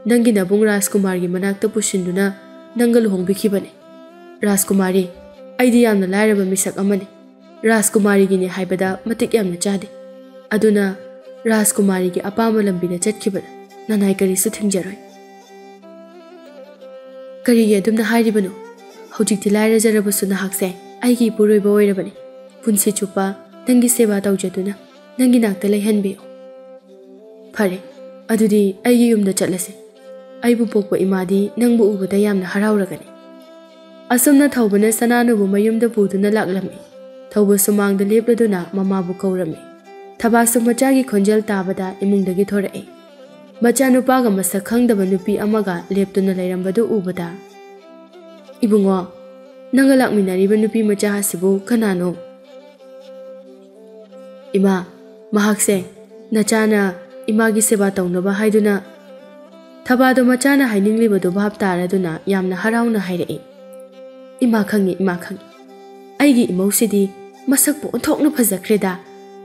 ꯅꯪꯒꯤ ꯅꯕꯨꯡ ꯔꯥꯖꯀꯨꯃꯥꯔꯒꯤ ꯃꯅꯥꯛꯇ ꯄꯨꯁꯤꯟꯗꯨꯅ ꯅꯪꯒ ꯂꯨꯍꯣꯡꯕꯤꯈꯤꯕꯅꯤ. ꯔꯥꯖꯀꯨꯃꯥꯔꯤ, ꯑꯩꯗꯤ ꯌꯥꯝꯅ ꯂꯥꯏꯔꯕ ꯃꯤꯁꯛ ꯑꯃꯅꯤ. ꯔꯥꯖꯀꯨꯃꯥꯔꯤꯒꯤꯅꯤ ꯍꯥꯏꯕꯗ ꯃꯇꯤꯛ ꯌꯥꯝꯅ ꯆꯥꯗꯦ. ꯑꯗꯨꯅ ꯔꯥꯖꯀꯨꯃꯥꯔꯤꯒꯤ ꯑꯄꯥꯝꯕ ꯂꯝꯕꯤꯗ ꯆꯠꯈꯤꯕꯗ ꯅꯅꯥꯏ ꯀꯔꯤꯁꯨ ꯊꯤꯡꯖꯔꯣꯏ. ꯀꯔꯤꯒꯤ ꯑꯗꯨꯝꯅ ꯍꯥꯏꯔꯤꯕꯅꯣ? ꯍꯧꯖꯤꯛꯇꯤ ꯂꯥꯏꯔꯖꯔꯕꯁꯨ ꯅꯍꯥꯛꯁꯦ ꯑꯩꯒꯤ ꯏꯄꯨꯔꯣꯏꯕ ꯑꯣꯏꯔꯕꯅꯤ. ꯄꯨꯟꯁꯤ ꯆꯨꯞꯄ ꯅꯪꯒꯤ ꯁꯦꯕꯥ ꯇꯧꯖꯗꯨꯅ ꯅꯪꯒꯤ ꯅꯥꯛꯇ ꯂꯩꯍꯟꯕꯤꯌꯨ. ꯐꯔꯦ, ꯑꯗꯨꯗꯤ ꯑꯩꯒꯤ ꯌꯨꯝꯗ ꯆꯠꯂꯁꯤ. ꯑꯩꯕꯨ ꯄꯣꯛꯄ ꯏꯃꯥꯗꯤ ꯅꯪꯕꯨ ꯎꯕꯗ ꯌꯥꯝꯅ ꯍꯔꯥꯎꯔꯒꯅꯤ. ꯑꯁꯨꯝꯅ ꯊꯧꯕꯅ ꯁꯅꯥꯅꯨꯕꯨ ꯃꯌꯨꯝꯗ ꯄꯨꯗꯨꯅ ꯂꯥꯛꯂꯝꯃꯤ. ꯊꯧꯕ ꯁꯨꯃꯥꯡꯗ ꯂꯦꯞꯂꯗꯨꯅ ꯃꯃꯥꯕꯨ ꯀꯧꯔꯝꯃꯤ. ꯊꯕꯥꯁꯨ ꯃꯆꯥꯒꯤ ꯈꯣꯟꯖꯦꯜ ꯇꯥꯕꯗ ꯏꯃꯨꯡꯗꯒꯤ ꯊꯣꯔꯛꯏ. ꯃꯆꯥꯅꯨꯄꯥꯒ ꯃꯁꯛ ꯈꯪꯗꯕ ꯅꯨꯄꯤ ꯑꯃꯒ ꯂꯦꯞꯇꯨꯅ ꯂꯩꯔꯝꯕꯗꯨ ꯎꯕꯗ, ꯏꯕꯨꯡꯉꯣ, ꯅꯪꯒ ꯂꯥꯛꯃꯤꯟꯅꯔꯤꯕ ꯅꯨꯄꯤ ꯃꯆꯥ ꯑꯁꯤꯕꯨ ꯀꯅꯥꯅꯣ? ꯏꯃꯥ, ꯃꯍꯥꯛꯁꯦ ꯅꯆꯥꯅ ꯏꯃꯥꯒꯤ ꯁꯦꯕꯥ ꯇꯧꯅꯕ ꯍꯥꯏꯗꯨꯅ. ꯊꯕꯥꯗꯣ ꯃꯆꯥꯅ ꯍꯥꯏꯅꯤꯡꯂꯤꯕꯗꯨ ꯚꯥꯞ ꯇꯥꯔꯗꯨꯅ ꯌꯥꯝꯅ ꯍꯔꯥꯎꯅ ꯍꯥꯏꯔꯛꯏ. ꯏꯃꯥ ꯈꯪꯉꯤ, ꯏꯃꯥ ꯈꯪꯉꯤ. ꯑꯩꯒꯤ ꯏꯃꯧꯁꯤꯗꯤ ꯃꯁꯛꯄꯨ ꯑꯣꯟꯊꯣꯛꯅ ꯐꯖꯈ꯭ꯔꯦꯗ.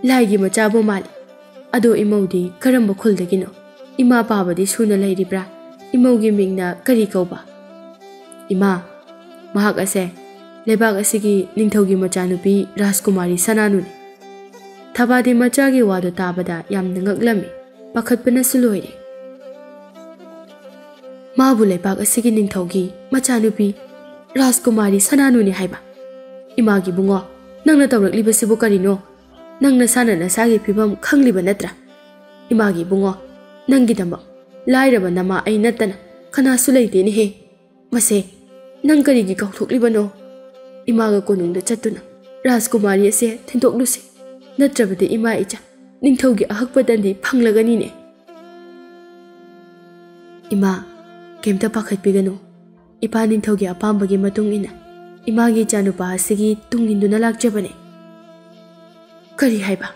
ꯂꯥꯏꯒꯤ ꯃꯆꯥꯕꯨ ꯃꯥꯜꯂꯤ. ꯑꯗꯣ ꯏꯃꯧꯗꯤ ꯀꯔꯝꯕ ꯈꯨꯜꯗꯒꯤꯅꯣ? ꯏꯃꯥ ꯄꯥꯕꯗꯤ ꯁꯨꯅ ꯂꯩꯔꯤꯕ꯭ꯔꯥ? Imaugi mingna kari kauba. Ima, mahak ase lebak asigi ningthaugi machanupi Rajkumari Sananu ni. Thabadi machagi wadu tabada yamna ngaglami pakhatpana suloire. Mabu lebak asigi ningthaugi machanupi Rajkumari Sananu ni haiba. Imagi bungo nangna tawrakliba sibu karino nangna sana nasagi phibam khangliba natra. Imagi bungo nangi damba lairaba nama ai natana kanasu leite ni he. Mase nang karigi kauthokliba Imaga konungda chatuna Rajkumari ase thindoklusi natrabade ima icha ningthaugi ahakpadandi phanglagani ne. Ima kemta pakhatpiganu ipa ningthaugi apambagi matung ina imagi chanupa asigi tunginduna lakjabane. Kari haiba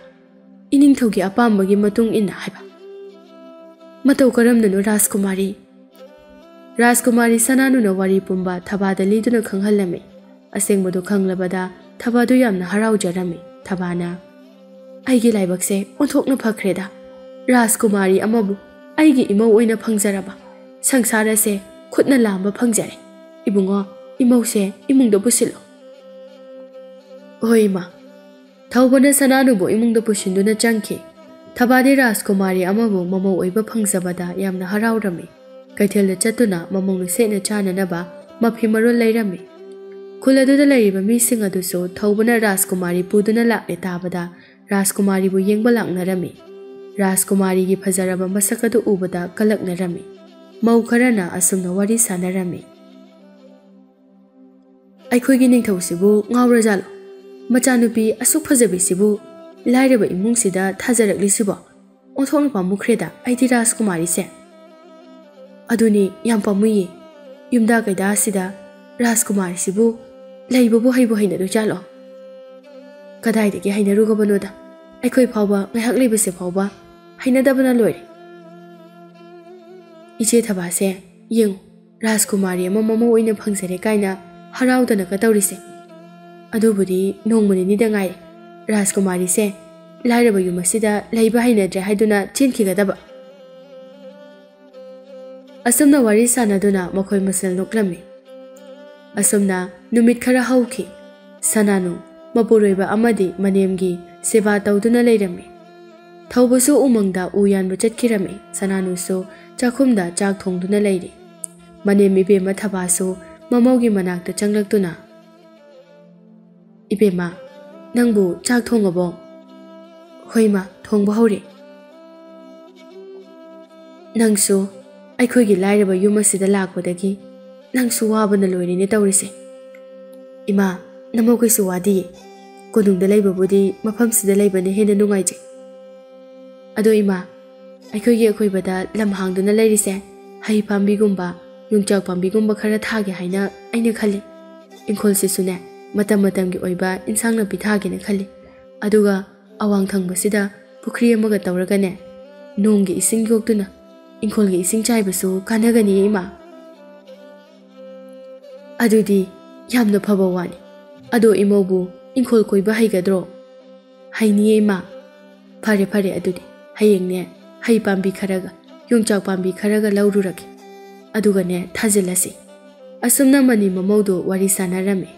iningthaugi apambagi matung ina haiba. Matau karamnanu Rajkumari Sananu na wari pumba thabada liduna khanghalame. Asengbodu khanglabada thabadu yamna haraujarami. Thabana aigi laibakse onthokna phakreda. Rajkumari amabu aigi imau oina phangjaraba. Sangsara se khutna lamba phangjare. Ibungo imause imungda pusilo. Hoima Thaubana Sananu bo imungda pushinduna changki. Thabadi Rajkumari amabu mamau oiba phangjabada yamna haraurami. Kaithelda chatuna mamungnu sena chananaba maphimarol lairami. Khuladuda laiba mising aduso Thaubana Rajkumari puduna lakle tabada Rajkumari bu yengba laknarami. Rajkumari gi phajaraba masakadu ubada kalaknarami. Mau kharana asumna wari sanarami. Aikhoigi ningthausibu ngawrajalo machanupi asuk phajabisibu lairaba imungsida thajaraklisibо onthokna pamukhreda aidi Rajkumari se. Aduni yam pamuyi yumda kaida sida Rajkumari sibu laibabu haibu hainadu jalo. Kadaidagi hainarugabanoda aikhoi phawba ngaihak leibase phawba hainadabana loire. Iche thabase yeng Rajkumari ama mama oina phangjare kaina haraudana ka tawrise. Adubudi nongmani ni dangai Rajkumari se lairaba yumasida laiba hainadre haiduna chenkigadaba. Asumna wari sanaduna makhoi masal noklami. Asumna numit khara hauki Sananu mapuroiba amadi manemgi seba tawduna leirami. Thaubasu umangda uyanba chatkirami. Sananu so chakhumda chak thongduna leiri. Manem ibema thabasu mamaugi manakta changlaktuna. Ibema nangbu chak thongabo? Hoima thongba haure. Nangsu aikhoigi lairaba yumasida lakpadagi nangsu wabana loirine tawrise. Ima namaukaisi wadi konungda laibabudi mafamsida laibane hena nungaije. Ado ima aikhoigi akhoibada lamhangduna lairise hai pambigumba yungchak pambigumba khara thage haina aina khali. Ingkholsisune matam matamgi oiba insangna pithagene khali. Aduga awang thangbasida pukhri amaga tawragane nonggi ising yoktuna ingkholgi ising chaibasu kanagani ima. Adudi yamna phaba wani. Ado imaubu ingkhol koiba haigadro? Haini ima. Phare phare adudi hayengne hai pambi kharaga yungchak pambi kharaga laururaki. Adugane thajilasi. Asumna mani mamaudu wari sanarami.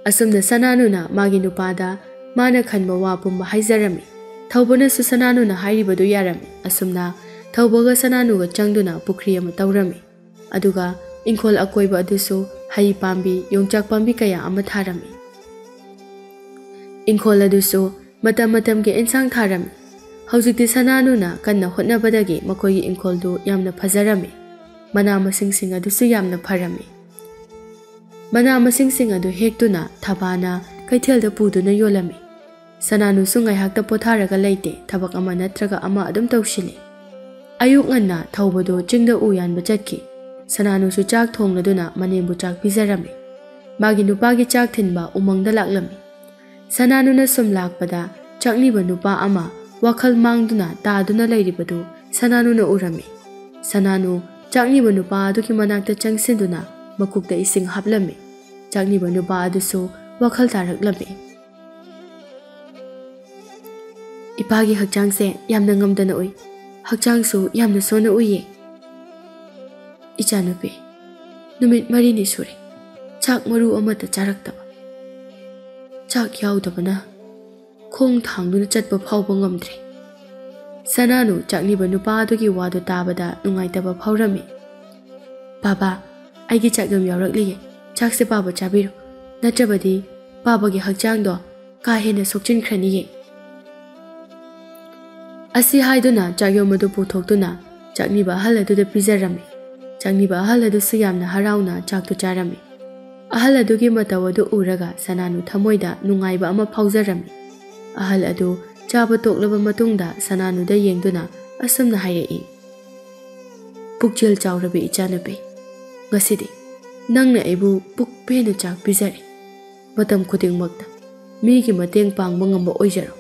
Asumna Sananuna magi nupada mana khanba wa pumba haijarami. Thaubana su Sananuna hairibadu yarami. Asumna Thaubaga Sananuga changduna pukhri ama tawrami. Aduga ingkhol akoiba adusu hai pambi yongchak pambi kaya ama tharami. Ingkhol adusu matam matamgi insang tharami. Haujikti Sananuna kanna hotnabadagi makoigi ingkholdu yamna phajarami. Mana masing adusu yamna pharami. Mana masing adu hektuna thabana kaithelda puduna yolami. Sananu su ngaihakta potharaga leite thabak ama natraga ama adum tawshili. Ayuk nganna Thaubado chingda uyanba chatki. Sananu su chak thongladuna manembu chak pijarami. Magi nupagi chak thinba umangda laklami. Sananuna sum lakpada chakniba nupa ama wakhal mangduna taaduna lairibadu Sananuna urami. Sananu chakniba nupa aduki manakta changsinduna makukta ising haplami. Chakniba nupa adusu wakhal taraklami. Ipagi hakchangse yamna ngamdana oi. ꯍꯛꯆꯥꯡꯁꯨ ꯌꯥꯝꯅ ꯁꯣꯟꯅ ꯎꯏꯌꯦ꯫ ꯏꯆꯥꯅꯨꯄꯤ, ꯅꯨꯃꯤꯠ 4ꯅꯤ ꯁꯨꯔꯦ ꯆꯥꯛ ꯃꯔꯨ ꯑꯃꯠꯇ ꯆꯥꯔꯛꯇꯕ꯫ ꯆꯥꯛ ꯌꯥꯎꯗꯕꯅ ꯈꯣꯡ ꯊꯥꯡꯗꯨꯅ ꯆꯠꯄ ꯐꯥꯎꯕ ꯉꯝꯗ꯭ꯔꯦ꯫ ꯁꯅꯥꯅꯨ ꯆꯥꯛꯅꯤꯕ ꯅꯨꯄꯥ ꯑꯗꯨꯒꯤ ꯋꯥꯗꯨ ꯇꯥꯕꯗ ꯅꯨꯡꯉꯥꯏꯇꯕ ꯐꯥꯎꯔꯝꯃꯤ꯫ ꯕꯥꯕꯥ, ꯑꯩꯒꯤ ꯆꯥꯛꯌꯝ ꯌꯥꯎꯔꯛꯂꯤꯌꯦ, ꯆꯥꯛꯁꯦ ꯕꯥꯕꯥ ꯆꯥꯕꯤꯔꯣ, ꯅꯠꯇ꯭ꯔꯕꯗꯤ ꯕꯥꯕꯥꯒꯤ ꯍꯛꯆꯥꯡꯗꯣ ꯀꯥ ꯍꯦꯟꯅ ꯁꯣꯛꯆꯤꯟꯈ꯭ꯔꯅꯤꯌꯦ꯫ ꯑꯁꯤ ꯍꯥꯏꯗꯨꯅ ꯆꯥꯛꯌꯝ ꯑꯗꯨ ꯄꯨꯊꯣꯛꯇꯨꯅ ꯆꯥꯛꯅꯤꯕ ꯑꯍꯜ ꯑꯗꯨꯗ ꯄꯤꯖꯔꯝꯃꯤ꯫ ꯆꯥꯛꯅꯤꯕ ꯑꯍꯜ ꯑꯗꯨꯁꯨ ꯌꯥꯝꯅ ꯍꯔꯥꯎꯅ ꯆꯥꯛꯇꯨ ꯆꯥꯔꯝꯃꯤ꯫ ꯑꯍꯜ ꯑꯗꯨꯒꯤ ꯃꯇꯧ ꯑꯗꯨ ꯎꯔꯒ ꯁꯅꯥꯅꯨ ꯊꯃꯣꯏꯗ ꯅꯨꯡꯉꯥꯏꯕ ꯑꯃ ꯐꯥꯎꯖꯔꯝꯃꯤ꯫ ꯑꯍꯜ ꯑꯗꯨ ꯆꯥꯕ ꯇꯣꯛꯂꯕ ꯃꯇꯨꯡꯗ ꯁꯅꯥꯅꯨꯗ ꯌꯦꯡꯗꯨꯅ ꯑꯁꯨꯝꯅ ꯍꯥꯏꯔꯛꯏ꯫ ꯄꯨꯛꯆꯦꯜ ꯆꯥꯎꯔꯕ ꯏꯆꯥꯅꯨꯄꯤ, ꯉꯁꯤꯗꯤ ꯅꯪꯅ ꯑꯩꯕꯨ ꯄꯨꯛ ꯄꯦꯟꯅ ꯆꯥꯛ ꯄꯤꯖꯔꯦ꯫ ꯃꯇꯝ ꯈꯨꯗꯤꯡꯃꯛꯇ ꯃꯤꯒꯤ ꯃꯇꯦꯡ ꯄꯥꯡꯕ ꯉꯝꯕ ꯑꯣꯏꯖꯔꯣ꯫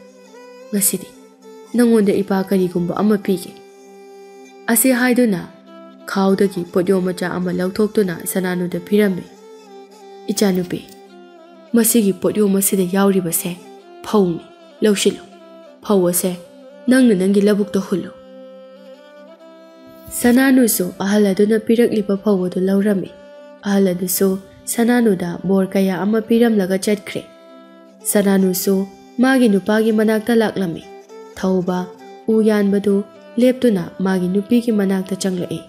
ꯉꯁꯤꯗꯤ ꯅꯪꯉꯣꯟꯗ ꯏꯄꯥ ꯀꯔꯤꯒꯨꯝꯕ ꯑꯃ ꯄꯤꯒꯦ꯫ ꯑꯁꯤ ꯍꯥꯏꯗꯨꯅ ꯈꯥꯎꯗꯒꯤ ꯄꯣꯠꯌꯣꯝ ꯃꯆꯥ ꯑꯃ ꯂꯧꯊꯣꯛꯇꯨꯅ ꯁꯅꯥꯅꯨꯗ ꯄꯤꯔꯝꯃꯤ꯫ ꯏꯆꯥꯅꯨꯄꯤ, ꯃꯁꯤꯒꯤ ꯄꯣꯠꯌꯣꯝ ꯑꯁꯤꯗ ꯌꯥꯎꯔꯤꯕꯁꯦ ꯐꯧꯅꯤ, ꯂꯧꯁꯤꯜꯂꯨ꯫ ꯐꯧ ꯑꯁꯦ ꯅꯪꯅ ꯅꯪꯒꯤ ꯂꯧꯕꯨꯛꯇ ꯍꯨꯜꯂꯨ꯫ ꯁꯅꯥꯅꯨꯁꯨ ꯑꯍꯜ ꯑꯗꯨꯅ ꯄꯤꯔꯛꯂꯤꯕ ꯐꯧ ꯑꯗꯨ ꯂꯧꯔꯝꯃꯤ꯫ ꯑꯍꯜ ꯑꯗꯨꯁꯨ ꯁꯅꯥꯅꯨꯗ ꯕꯣꯔ ꯀꯌꯥ ꯑꯃ ꯄꯤꯔꯝꯂꯒ ꯆꯠꯈ꯭ꯔꯦ꯫ ꯁꯅꯥꯅꯨꯁꯨ ꯃꯥꯒꯤ ꯅꯨꯄꯥꯒꯤ ꯃꯅꯥꯛꯇ ꯂꯥꯛꯂꯝꯃꯤ꯫ ꯊꯧꯕ ꯎ ꯌꯥꯟꯕꯗꯨ ꯂꯦꯞꯇꯨꯅ ꯃꯥꯒꯤ ꯅꯨꯄꯤꯒꯤ ꯃꯅꯥꯛꯇ ꯆꯪꯂꯛꯏ꯫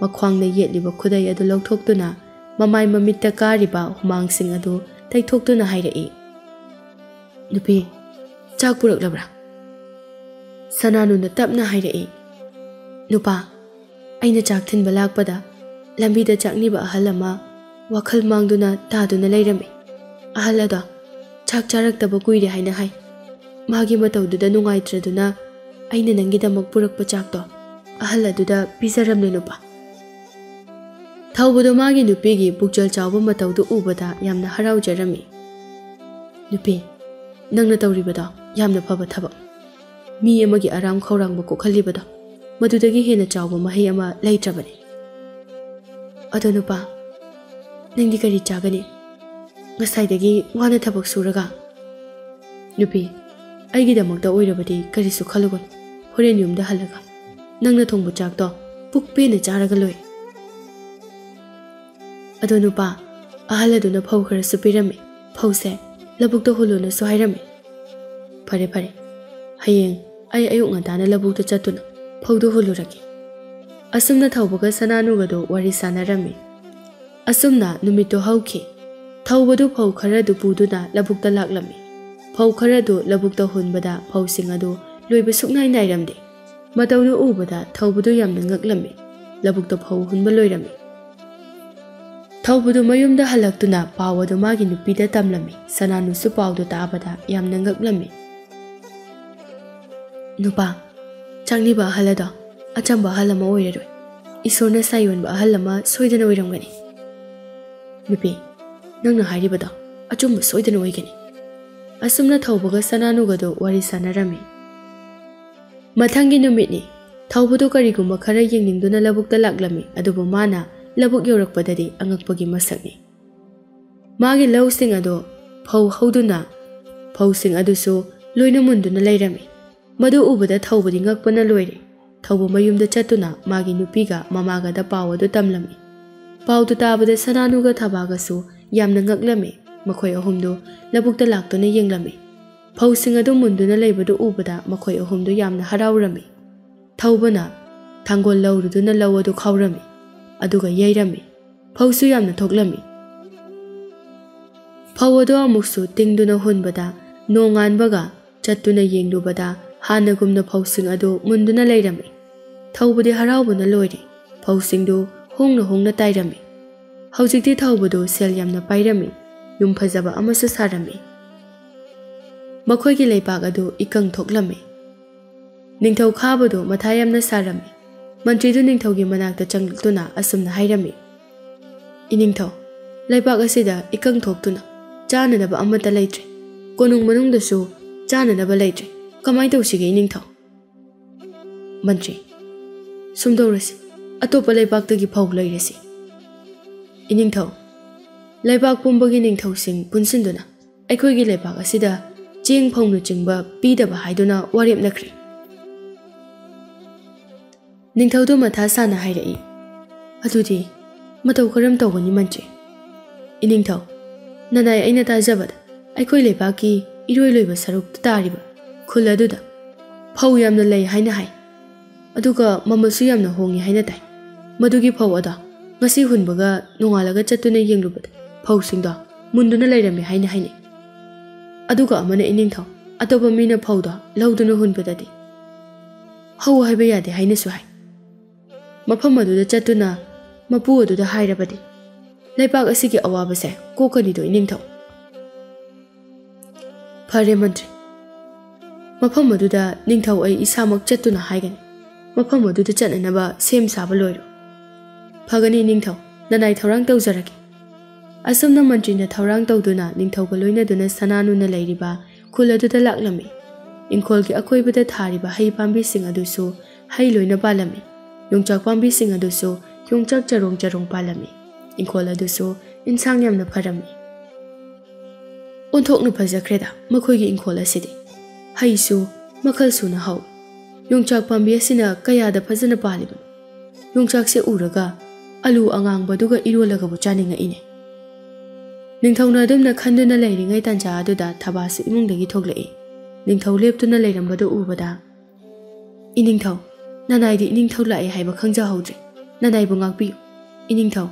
ꯃꯈ꯭ꯋꯥꯡꯗ ꯌꯦꯠꯂꯤꯕ ꯈꯨꯗꯩ ꯑꯗꯨ ꯂꯧꯊꯣꯛꯇꯨꯅ ꯃꯃꯥꯏ ꯃꯃꯤꯠꯇ ꯀꯥꯔꯤꯕ ꯍꯨꯃꯥꯡꯁꯤꯡ ꯑꯗꯨ ꯇꯩꯊꯣꯛꯇꯨꯅ ꯍꯥꯏꯔꯛꯏ꯫ ꯅꯨꯄꯤ, ꯆꯥꯛ ꯄꯨꯔꯛꯂꯕ꯭ꯔꯥ? ꯁꯅꯥꯅꯨꯅ ꯇꯞꯅ ꯍꯥꯏꯔꯛꯏ꯫ ꯅꯨꯄꯥ, ꯑꯩꯅ ꯆꯥꯛ ꯊꯤꯟꯕ ꯂꯥꯛꯄꯗ ꯂꯝꯕꯤꯗ ꯆꯥꯛꯅꯤꯕ ꯑꯍꯜ ꯑꯃ ꯋꯥꯈꯜ ꯃꯥꯡꯗꯨꯅ ꯇꯥꯗꯨꯅ ꯂꯩꯔꯝꯃꯤ꯫ ꯑꯍꯜ ꯑꯗꯣ ꯆꯥꯛ ꯆꯥꯔꯛꯇꯕ ꯀꯨꯏꯔꯦ ꯍꯥꯏꯅ ꯍꯥꯏ꯫ ꯃꯥꯒꯤ ꯃꯇꯧꯗꯨꯗ ꯅꯨꯡꯉꯥꯏꯇ꯭ꯔꯗꯨꯅ ꯑꯩꯅ ꯅꯪꯒꯤꯗꯃꯛ ꯄꯨꯔꯛꯄ ꯆꯥꯛꯇꯣ ꯑꯍꯜ ꯑꯗꯨꯗ ꯄꯤꯖꯔꯝꯂꯦ ꯅꯨꯄꯥ꯫ ꯊꯧꯕꯗꯣ ꯃꯥꯒꯤ ꯅꯨꯄꯤꯒꯤ ꯄꯨꯛꯆꯦꯜ ꯆꯥꯎꯕ ꯃꯇꯧꯗꯨ ꯎꯕꯗ ꯌꯥꯝꯅ ꯍꯔꯥꯎꯖꯔꯝꯃꯤ꯫ ꯅꯨꯄꯤ, ꯅꯪꯅ ꯇꯧꯔꯤꯕꯗꯣ ꯌꯥꯝꯅ ꯐꯕ ꯊꯕꯛ꯫ ꯃꯤ ꯑꯃꯒꯤ ꯑꯔꯥꯝ ꯈꯧꯔꯥꯡꯕ ꯀꯣꯛꯍꯜꯂꯤꯕꯗꯣ ꯃꯗꯨꯗꯒꯤ ꯍꯦꯟꯅ ꯆꯥꯎꯕ ꯃꯍꯩ ꯑꯃ ꯂꯩꯇ꯭ꯔꯕꯅꯤ꯫ ꯑꯗꯣ ꯅꯨꯄꯥ, ꯅꯪꯗꯤ ꯀꯔꯤ ꯆꯥꯒꯅꯤ? ꯉꯁꯥꯏꯗꯒꯤ ꯋꯥꯅ ꯊꯕꯛ ꯁꯨꯔꯒ꯫ ꯅꯨꯄꯤ, ꯑꯩꯒꯤꯗꯃꯛꯇ ꯑꯣꯏꯔꯕꯗꯤ ꯀꯔꯤꯁꯨ ꯈꯜꯂꯨꯒꯅꯨ꯫ ꯍꯣꯔꯦꯟ ꯌꯨꯝꯗ ꯍꯜꯂꯒ ꯅꯪꯅ ꯊꯣꯡꯕ ꯆꯥꯛꯇꯣ ꯄꯨꯛ ꯄꯦꯟꯅ ꯆꯥꯔꯒ ꯂꯣꯏ꯫ ꯑꯗꯣ ꯅꯨꯄꯥ, ꯑꯍꯜ ꯑꯗꯨꯅ ꯐꯧ ꯈꯔꯁꯨ ꯄꯤꯔꯝꯃꯤ꯫ ꯐꯧꯁꯦ ꯂꯧꯕꯨꯛꯇ ꯍꯨꯜꯂꯨꯅꯁꯨ ꯍꯥꯏꯔꯝꯃꯤ꯫ ꯐꯔꯦ ꯐꯔꯦ, ꯍꯌꯦꯡ ꯑꯩ ꯑꯌꯨꯛ ꯉꯟꯇꯥꯅ ꯂꯧꯕꯨꯛꯇ ꯆꯠꯇꯨꯅ ꯐꯧꯗꯨ ꯍꯨꯜꯂꯨꯔꯒꯦ꯫ ꯑꯁꯨꯝꯅ ꯊꯧꯕꯒ ꯁꯅꯥꯅꯨꯒꯗꯨ ꯋꯥꯔꯤ ꯁꯥꯟꯅꯔꯝꯃꯤ꯫ ꯑꯁꯨꯝꯅ ꯅꯨꯃꯤꯠꯇꯨ ꯍꯧꯈꯤ꯫ ꯊꯧꯕꯗꯨ ꯐꯧ ꯈꯔꯗꯨ ꯄꯨꯗꯨꯅ ꯂꯧꯕꯨꯛꯇ ꯂꯥꯛꯂꯝꯃꯤ꯫ ꯐꯧ ꯈꯔꯗꯨ ꯂꯧꯕꯨꯛꯇ ꯍꯨꯟꯕꯗ ꯐꯧꯁꯤꯡ ꯑꯗꯨ ꯂꯣꯏꯕ ꯁꯨꯛꯅꯥꯏ ꯅꯥꯏꯔꯝꯗꯦ꯫ ꯃꯇꯧꯗꯨ ꯎꯕꯗ ꯊꯧꯕꯗꯨ ꯌꯥꯝꯅ ꯉꯛꯂꯝꯃꯤ꯫ ꯂꯧꯕꯨꯛꯇ ꯐꯧ ꯍꯨꯟꯕ ꯂꯣꯏꯔꯝꯃꯤ꯫ ꯊꯧꯕꯗꯨ ꯃꯌꯨꯝꯗ ꯍꯜꯂꯛꯇꯨꯅ ꯄꯥꯎ ꯑꯗꯨ ꯃꯥꯒꯤ ꯅꯨꯄꯤꯗ ꯇꯝꯂꯝꯃꯤ꯫ ꯁꯅꯥꯅꯨꯁꯨ ꯄꯥꯎꯗꯨ ꯇꯥꯕꯗ ꯌꯥꯝꯅ ꯉꯛꯂꯝꯃꯤ꯫ ꯅꯨꯄꯥ, ꯆꯥꯛꯅꯤꯕ ꯑꯍꯜ ꯑꯗꯣ ꯑꯆꯝꯕ ꯑꯍꯜ ꯑꯃ ꯑꯣꯏꯔꯔꯣꯏ꯫ ꯏꯁꯣꯔꯅ ꯁꯥꯌꯣꯟꯕ ꯑꯍꯜ ꯑꯃ ꯁꯣꯏꯗꯅ ꯑꯣꯏꯔꯝꯒꯅꯤ꯫ ꯅꯨꯄꯤ, ꯅꯪꯅ ꯍꯥꯏꯔꯤꯕꯗꯣ ꯑꯆꯨꯝꯕ ꯁꯣꯏꯗꯅ ꯑꯣꯏꯒꯅꯤ꯫ ꯑꯁꯨꯝꯅ ꯊꯧꯕꯒ ꯁꯅꯥꯅꯨꯒꯗꯨ ꯋꯥꯔꯤ ꯁꯥꯟꯅꯔꯝꯃꯤ꯫ ꯃꯊꯪꯒꯤ ꯅꯨꯃꯤꯠꯅꯤ꯫ ꯊꯧꯕꯗꯨ ꯀꯔꯤꯒꯨꯝꯕ ꯈꯔ ꯌꯦꯡꯅꯤꯡꯗꯨꯅ ꯂꯧꯕꯨꯛꯇ ꯂꯥꯛꯂꯝꯃꯤ꯫ ꯑꯗꯨꯕꯨ ꯃꯥꯅ ꯂꯧꯕꯨꯛ ꯌꯧꯔꯛꯄꯗꯗꯤ ꯑꯉꯛꯄꯒꯤ ꯃꯁꯛꯅꯤ꯫ ꯃꯥꯒꯤ ꯂꯧꯁꯤꯡ ꯑꯗꯨ ꯐꯧ ꯍꯧꯗꯨꯅ ꯐꯧꯁꯤꯡ ꯑꯗꯨꯁꯨ ꯂꯣꯏꯅ ꯃꯨꯟꯗꯨꯅ ꯂꯩꯔꯝꯃꯤ꯫ ꯃꯗꯨ ꯎꯕꯗ ꯊꯧꯕꯗꯤ ꯉꯛꯄꯅ ꯂꯣꯏꯔꯦ꯫ ꯊꯧꯕ ꯃꯌꯨꯝꯗ ꯆꯠꯇꯨꯅ ꯃꯥꯒꯤ ꯅꯨꯄꯤꯒ ꯃꯃꯥꯒꯗ ꯄꯥꯎ ꯑꯗꯨ ꯇꯝꯂꯝꯃꯤ꯫ ꯄꯥꯎꯗꯨ ꯇꯥꯕꯗ ꯁꯅꯥꯅꯨꯒ ꯊꯕꯥꯒꯁꯨ ꯌꯥꯝꯅ ꯉꯛꯂꯝꯃꯤ꯫ ꯃꯈꯣꯏ ꯑꯍꯨꯝꯗꯨ ꯂꯧꯕꯨꯛꯇ ꯂꯥꯛꯇꯨꯅ ꯌꯦꯡꯂꯝꯃꯤ꯫ ꯐꯧꯁꯤꯡ ꯑꯗꯨ ꯃꯨꯟꯗꯨꯅ ꯂꯩꯕꯗꯨ ꯎꯕꯗ ꯃꯈꯣꯏ ꯑꯍꯨꯝꯗꯨ ꯌꯥꯝꯅ ꯍꯔꯥꯎꯔꯝꯃꯤ꯫ ꯊꯧꯕꯅ ꯊꯥꯡꯒꯣꯜ ꯂꯧꯔꯨꯗꯨꯅ ꯂꯧ ꯑꯗꯨ ꯈꯥꯎꯔꯝꯃꯤ, ꯑꯗꯨꯒ ꯌꯩꯔꯝꯃꯤ꯫ ꯐꯧꯁꯨ ꯌꯥꯝꯅ ꯊꯣꯛꯂꯝꯃꯤ꯫ ꯐꯧ ꯑꯗꯨ ꯑꯃꯨꯛꯁꯨ ꯇꯤꯡꯗꯨꯅ ꯍꯨꯟꯕꯗ ꯅꯣꯡꯉꯥꯟꯕꯒ ꯆꯠꯇꯨꯅ ꯌꯦꯡꯂꯨꯕꯗ ꯍꯥꯟꯅꯒꯨꯝꯅ ꯐꯧꯁꯤꯡ ꯑꯗꯨ ꯃꯨꯟꯗꯨꯅ ꯂꯩꯔꯝꯃꯤ꯫ ꯊꯧꯕꯗꯤ ꯍꯔꯥꯎꯕꯅ ꯂꯣꯏꯔꯦ꯫ ꯐꯧꯁꯤꯡꯗꯨ ꯍꯣꯡꯅ ꯍꯣꯡꯅ ꯇꯥꯏꯔꯝꯃꯤ꯫ ꯍꯧꯖꯤꯛꯇꯤ ꯊꯧꯕꯗꯨ ꯁꯦꯜ ꯌꯥꯝꯅ ꯄꯥꯏꯔꯝꯃꯤ꯫ ꯌꯨꯝ ꯐꯖꯕ ꯑꯃꯁꯨ ꯁꯥꯔꯝꯃꯤ꯫ ꯃꯈꯣꯏꯒꯤ ꯂꯩꯕꯥꯛ ꯑꯗꯨ ꯏꯀꯪ ꯊꯣꯛꯂꯝꯃꯤ꯫ ꯅꯤꯡꯊꯧ ꯈꯥꯕꯗꯨ ꯃꯊꯥ ꯌꯥꯝꯅ ꯁꯥꯔꯝꯃꯤ꯫ ꯃꯟꯇ꯭ꯔꯤꯗꯨ ꯅꯤꯡꯊꯧꯒꯤ ꯃꯅꯥꯛꯇ ꯆꯪꯂꯛꯇꯨꯅ ꯑꯁꯨꯝꯅ ꯍꯥꯏꯔꯝꯃꯤ꯫ ꯏꯅꯤꯡꯊꯧ, ꯂꯩꯕꯥꯛ ꯑꯁꯤꯗ ꯏꯀꯪ ꯊꯣꯛꯇꯨꯅ ꯆꯥꯅꯅꯕ ꯑꯃꯠꯇ ꯂꯩꯇ꯭ꯔꯦ꯫ ꯀꯣꯅꯨꯡ ꯃꯅꯨꯡꯗꯁꯨ ꯆꯥꯅꯅꯕ ꯂꯩꯇ꯭ꯔꯦ꯫ ꯀꯃꯥꯏꯅ ꯇꯧꯁꯤꯒꯦ ꯏꯅꯤꯡꯊꯧ? ꯃꯟꯇ꯭ꯔꯤ, ꯁꯨꯝꯗꯧꯔꯁꯤ, ꯑꯇꯣꯞꯄ ꯂꯩꯕꯥꯛꯇꯒꯤ ꯐꯧ ꯂꯩꯔꯁꯤ꯫ ꯏꯅꯤꯡꯊꯧ, ꯂꯩꯕꯥꯛ ꯄꯨꯝꯕꯒꯤ ꯅꯤꯡꯊꯧꯁꯤꯡ ꯄꯨꯟꯁꯤꯟꯗꯨꯅ ꯑꯩꯈꯣꯏꯒꯤ ꯂꯩꯕꯥꯛ ꯑꯁꯤꯗ ꯆꯦꯡ ꯐꯧꯅꯆꯤꯡꯕ ꯄꯤꯗꯕ ꯍꯥꯏꯗꯨꯅ ꯋꯥꯔꯦꯞꯅꯈ꯭ꯔꯦ꯫ ꯅꯤꯡꯊꯧꯗꯨ ꯃꯊꯥ ꯁꯥꯅ ꯍꯥꯏꯔꯛꯏ, "ꯑꯗꯨꯗꯤ ꯃꯇꯧ ꯀꯔꯝ ꯇꯧꯒꯅꯤ ꯃꯟꯇ꯭ꯔꯤ?" "ꯏꯅꯤꯡꯊꯧ, ꯅꯅꯥꯏ ꯑꯩꯅ ꯇꯥꯖꯕꯗ ꯑꯩꯈꯣꯏ ꯂꯩꯕꯥꯛꯀꯤ ꯏꯔꯣꯏꯂꯣꯏꯕ ꯁꯔꯨꯛꯇ ꯇꯥꯔꯤꯕ ꯈꯨꯜ ꯑꯗꯨꯗ ꯐꯧ ꯌꯥꯝꯅ ꯂꯩ ꯍꯥꯏꯅ ꯍꯥꯏ, ꯑꯗꯨꯒ ꯃꯃꯜꯁꯨ ꯌꯥꯝꯅ ꯍꯣꯡꯉꯤ ꯍꯥꯏꯅ ꯇꯥꯏ꯫ ꯃꯗꯨꯒꯤ ꯐꯧ ꯑꯗꯣ ꯉꯁꯤ ꯍꯨꯟꯕꯒ ꯅꯣꯡꯉꯥꯜꯂꯒ ꯆꯠꯇꯨꯅ ꯌꯦꯡꯂꯨꯕꯗ ꯐꯧꯁꯤꯡꯗꯣ ꯃꯨꯟꯗꯨꯅ ꯂꯩꯔꯝꯃꯤ ꯍꯥꯏꯅ ꯍꯥꯏꯅꯩ꯫ ꯑꯗꯨꯒ ꯑꯃꯅ ꯏꯅꯤꯡꯊꯧ, ꯑꯇꯣꯞꯄ ꯃꯤꯅ ꯐꯧꯗꯣ ꯂꯧꯗꯨꯅ ꯍꯨꯟꯕꯗꯗꯤ ꯍꯧ ꯍꯥꯏꯕ ꯌꯥꯗꯦ ꯍꯥꯏꯅꯁꯨ ꯍꯥꯏ꯫ ꯃꯐꯝ ꯑꯗꯨꯗ ꯆꯠꯇꯨꯅ ꯃꯄꯨ ꯑꯗꯨꯗ ꯍꯥꯏꯔꯕꯗꯤ ꯂꯩꯕꯥꯛ ꯑꯁꯤꯒꯤ ꯑꯋꯥꯕꯁꯦ ꯀꯣꯛꯀꯅꯤꯗꯣ ꯏꯅꯤꯡꯊꯧ." "ꯐꯔꯦ ꯃꯟꯇ꯭ꯔꯤ, ꯃꯐꯝ ꯑꯗꯨꯗ ꯅꯤꯡꯊꯧ ꯑꯩ ꯏꯁꯥꯃꯛ ꯆꯠꯇꯨꯅ ꯍꯥꯏꯒꯅꯤ꯫ ꯃꯐꯝ ꯑꯗꯨꯗ ꯆꯠꯅꯅꯕ ꯁꯦꯝ ꯁꯥꯕ ꯂꯣꯏꯔꯣ." "ꯐꯒꯅꯤ ꯅꯤꯡꯊꯧ, ꯅꯅꯥꯏ ꯊꯧꯔꯥꯡ ꯇꯧꯖꯔꯒꯦ." ꯑꯁꯨꯝꯅ ꯃꯟꯇ꯭ꯔꯤꯅ ꯊꯧꯔꯥꯡ ꯇꯧꯗꯨꯅ ꯅꯤꯡꯊꯧꯒ ꯂꯣꯏꯅꯗꯨꯅ ꯁꯅꯥꯅꯨꯅ ꯂꯩꯔꯤꯕ ꯈꯨꯜ ꯑꯗꯨꯗ ꯂꯥꯛꯂꯝꯃꯤ꯫ ꯏꯪꯈꯣꯜꯒꯤ ꯑꯀꯣꯏꯕꯗ ꯊꯥꯔꯤꯕ ꯍꯩ ꯄꯥꯝꯕꯤꯁꯤꯡ ꯑꯗꯨꯁꯨ ꯍꯩ ꯂꯣꯏꯅ ꯄꯥꯜꯂꯝꯃꯤ꯫ ꯌꯣꯡꯆꯥꯛ ꯄꯥꯝꯕꯤꯁꯤꯡ ꯑꯗꯨꯁꯨ ꯌꯣꯡꯆꯥꯛ ꯆꯔꯣꯡ ꯆꯔꯣꯡ ꯄꯥꯜꯂꯝꯃꯤ꯫ ꯏꯪꯈꯣꯜ ꯑꯗꯨꯁꯨ ꯏꯟꯁꯥꯡ ꯌꯥꯝꯅ ꯐꯔꯝꯃꯤ꯫ ꯑꯣꯟꯊꯣꯛꯅ ꯐꯖꯈ꯭ꯔꯦꯗ ꯃꯈꯣꯏꯒꯤ ꯏꯪꯈꯣꯜ ꯑꯁꯤꯗꯤ꯫ ꯍꯩꯁꯨ ꯃꯈꯜ ꯁꯨꯅ ꯍꯧꯏ꯫ ꯌꯣꯡꯆꯥꯛ ꯄꯥꯝꯕꯤ ꯑꯁꯤꯅ ꯀꯌꯥꯗ ꯐꯖꯅ ꯄꯥꯜꯂꯤꯕꯅꯣ! ꯌꯣꯡꯆꯥꯛꯁꯦ ꯎꯔꯒ ꯑꯂꯨ ꯑꯉꯥꯡꯕꯗꯨꯒ ꯏꯔꯣꯜꯂꯒꯕꯨ ꯆꯥꯅꯤꯡꯉꯛꯏꯅꯦ꯫ ꯅꯤꯡꯊꯧꯅ ꯑꯗꯨꯝꯅ ꯈꯟꯗꯨꯅ ꯂꯩꯔꯤꯉꯩ ꯇꯥꯟꯖꯥ ꯑꯗꯨꯗ ꯊꯕꯥꯁꯨ ꯏꯃꯨꯡꯗꯒꯤ ꯊꯣꯛꯂꯛꯏ꯫ ꯅꯤꯡꯊꯧ ꯂꯦꯞꯇꯨꯅ ꯂꯩꯔꯝꯕꯗꯨ ꯎꯕꯗ, "ꯏꯅꯤꯡꯊꯧ, ꯅꯅꯥꯏꯗꯤ ꯏꯅꯤꯡꯊꯧ ꯂꯥꯛꯑꯦ ꯍꯥꯏꯕ ꯈꯪꯖꯍꯧꯗ꯭ꯔꯦ꯫ ꯅꯅꯥꯏꯕꯨ ꯉꯥꯛꯄꯤꯌꯨ꯫ ꯏꯅꯤꯡꯊꯧ,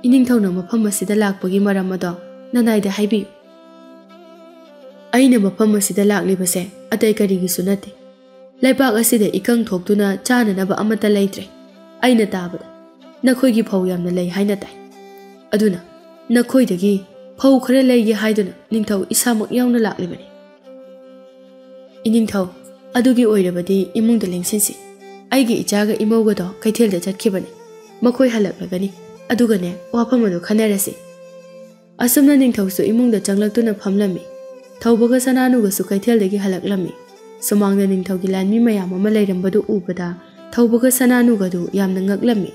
ꯏꯅꯤꯡꯊꯧꯅ ꯃꯐꯝ ꯑꯁꯤꯗ ꯂꯥꯛꯄꯒꯤ ꯃꯔꯝ ꯑꯗꯣ ꯅꯅꯥꯏꯗ ꯍꯥꯏꯕꯤꯌꯨ." "ꯑꯩꯅ ꯃꯐꯝ ꯑꯁꯤꯗ ꯂꯥꯛꯂꯤꯕꯁꯦ ꯑꯇꯩ ꯀꯔꯤꯒꯤꯁꯨ ꯅꯠꯇꯦ꯫ ꯂꯩꯕꯥꯛ ꯑꯁꯤꯗ ꯏꯀꯪ ꯊꯣꯛꯇꯨꯅ ꯆꯥꯅꯅꯕ ꯑꯃꯠꯇ ꯂꯩꯇ꯭ꯔꯦ꯫ ꯑꯩꯅ ꯇꯥꯕꯗ ꯅꯈꯣꯏꯒꯤ ꯐꯧ ꯌꯥꯝꯅ ꯂꯩ ꯍꯥꯏꯅ ꯇꯥꯏ꯫ ꯑꯗꯨꯅ ꯅꯈꯣꯏꯗꯒꯤ ꯐꯧ ꯈꯔ ꯂꯩꯒꯦ ꯍꯥꯏꯗꯨꯅ ꯅꯤꯡꯊꯧ ꯏꯁꯥꯃꯛ ꯌꯥꯎꯅ ꯂꯥꯛꯂꯤꯕꯅꯤ." "ꯏꯅꯤꯡꯊꯧ, ꯑꯗꯨꯒꯤ ꯑꯣꯏꯔꯕꯗꯤ ꯏꯃꯨꯡꯗ ꯂꯦꯡꯁꯤꯟꯁꯤ꯫ ꯑꯩꯒꯤ ꯏꯆꯥꯒ ꯏꯃꯧꯒꯗꯣ ꯀꯩꯊꯦꯜꯗ ꯆꯠꯈꯤꯕꯅꯤ꯫ ꯃꯈꯣꯏ ꯍꯜꯂꯛꯂꯒꯅꯤ, ꯑꯗꯨꯒꯅꯦ ꯋꯥꯐꯝ ꯑꯗꯨ ꯈꯟꯅꯔꯁꯤ." ꯑꯁꯨꯝꯅ ꯅꯤꯡꯊꯧꯁꯨ ꯏꯃꯨꯡꯗ ꯆꯪꯂꯛꯇꯨꯅ ꯐꯝꯂꯝꯃꯤ꯫ ꯊꯧꯕꯒ ꯁꯅꯥꯅꯨꯒꯁꯨ ꯀꯩꯊꯦꯜꯗꯒꯤ ꯍꯜꯂꯛꯂꯝꯃꯤ꯫ ꯁꯨꯃꯥꯡꯗ ꯅꯤꯡꯊꯧꯒꯤ ꯂꯥꯟꯃꯤ ꯃꯌꯥꯝ ꯑꯃ ꯂꯩꯔꯝꯕꯗꯨ ꯎꯕꯗ ꯊꯧꯕꯒ ꯁꯅꯥꯅꯨꯒꯗꯨ ꯌꯥꯝꯅ ꯉꯛꯂꯝꯃꯤ꯫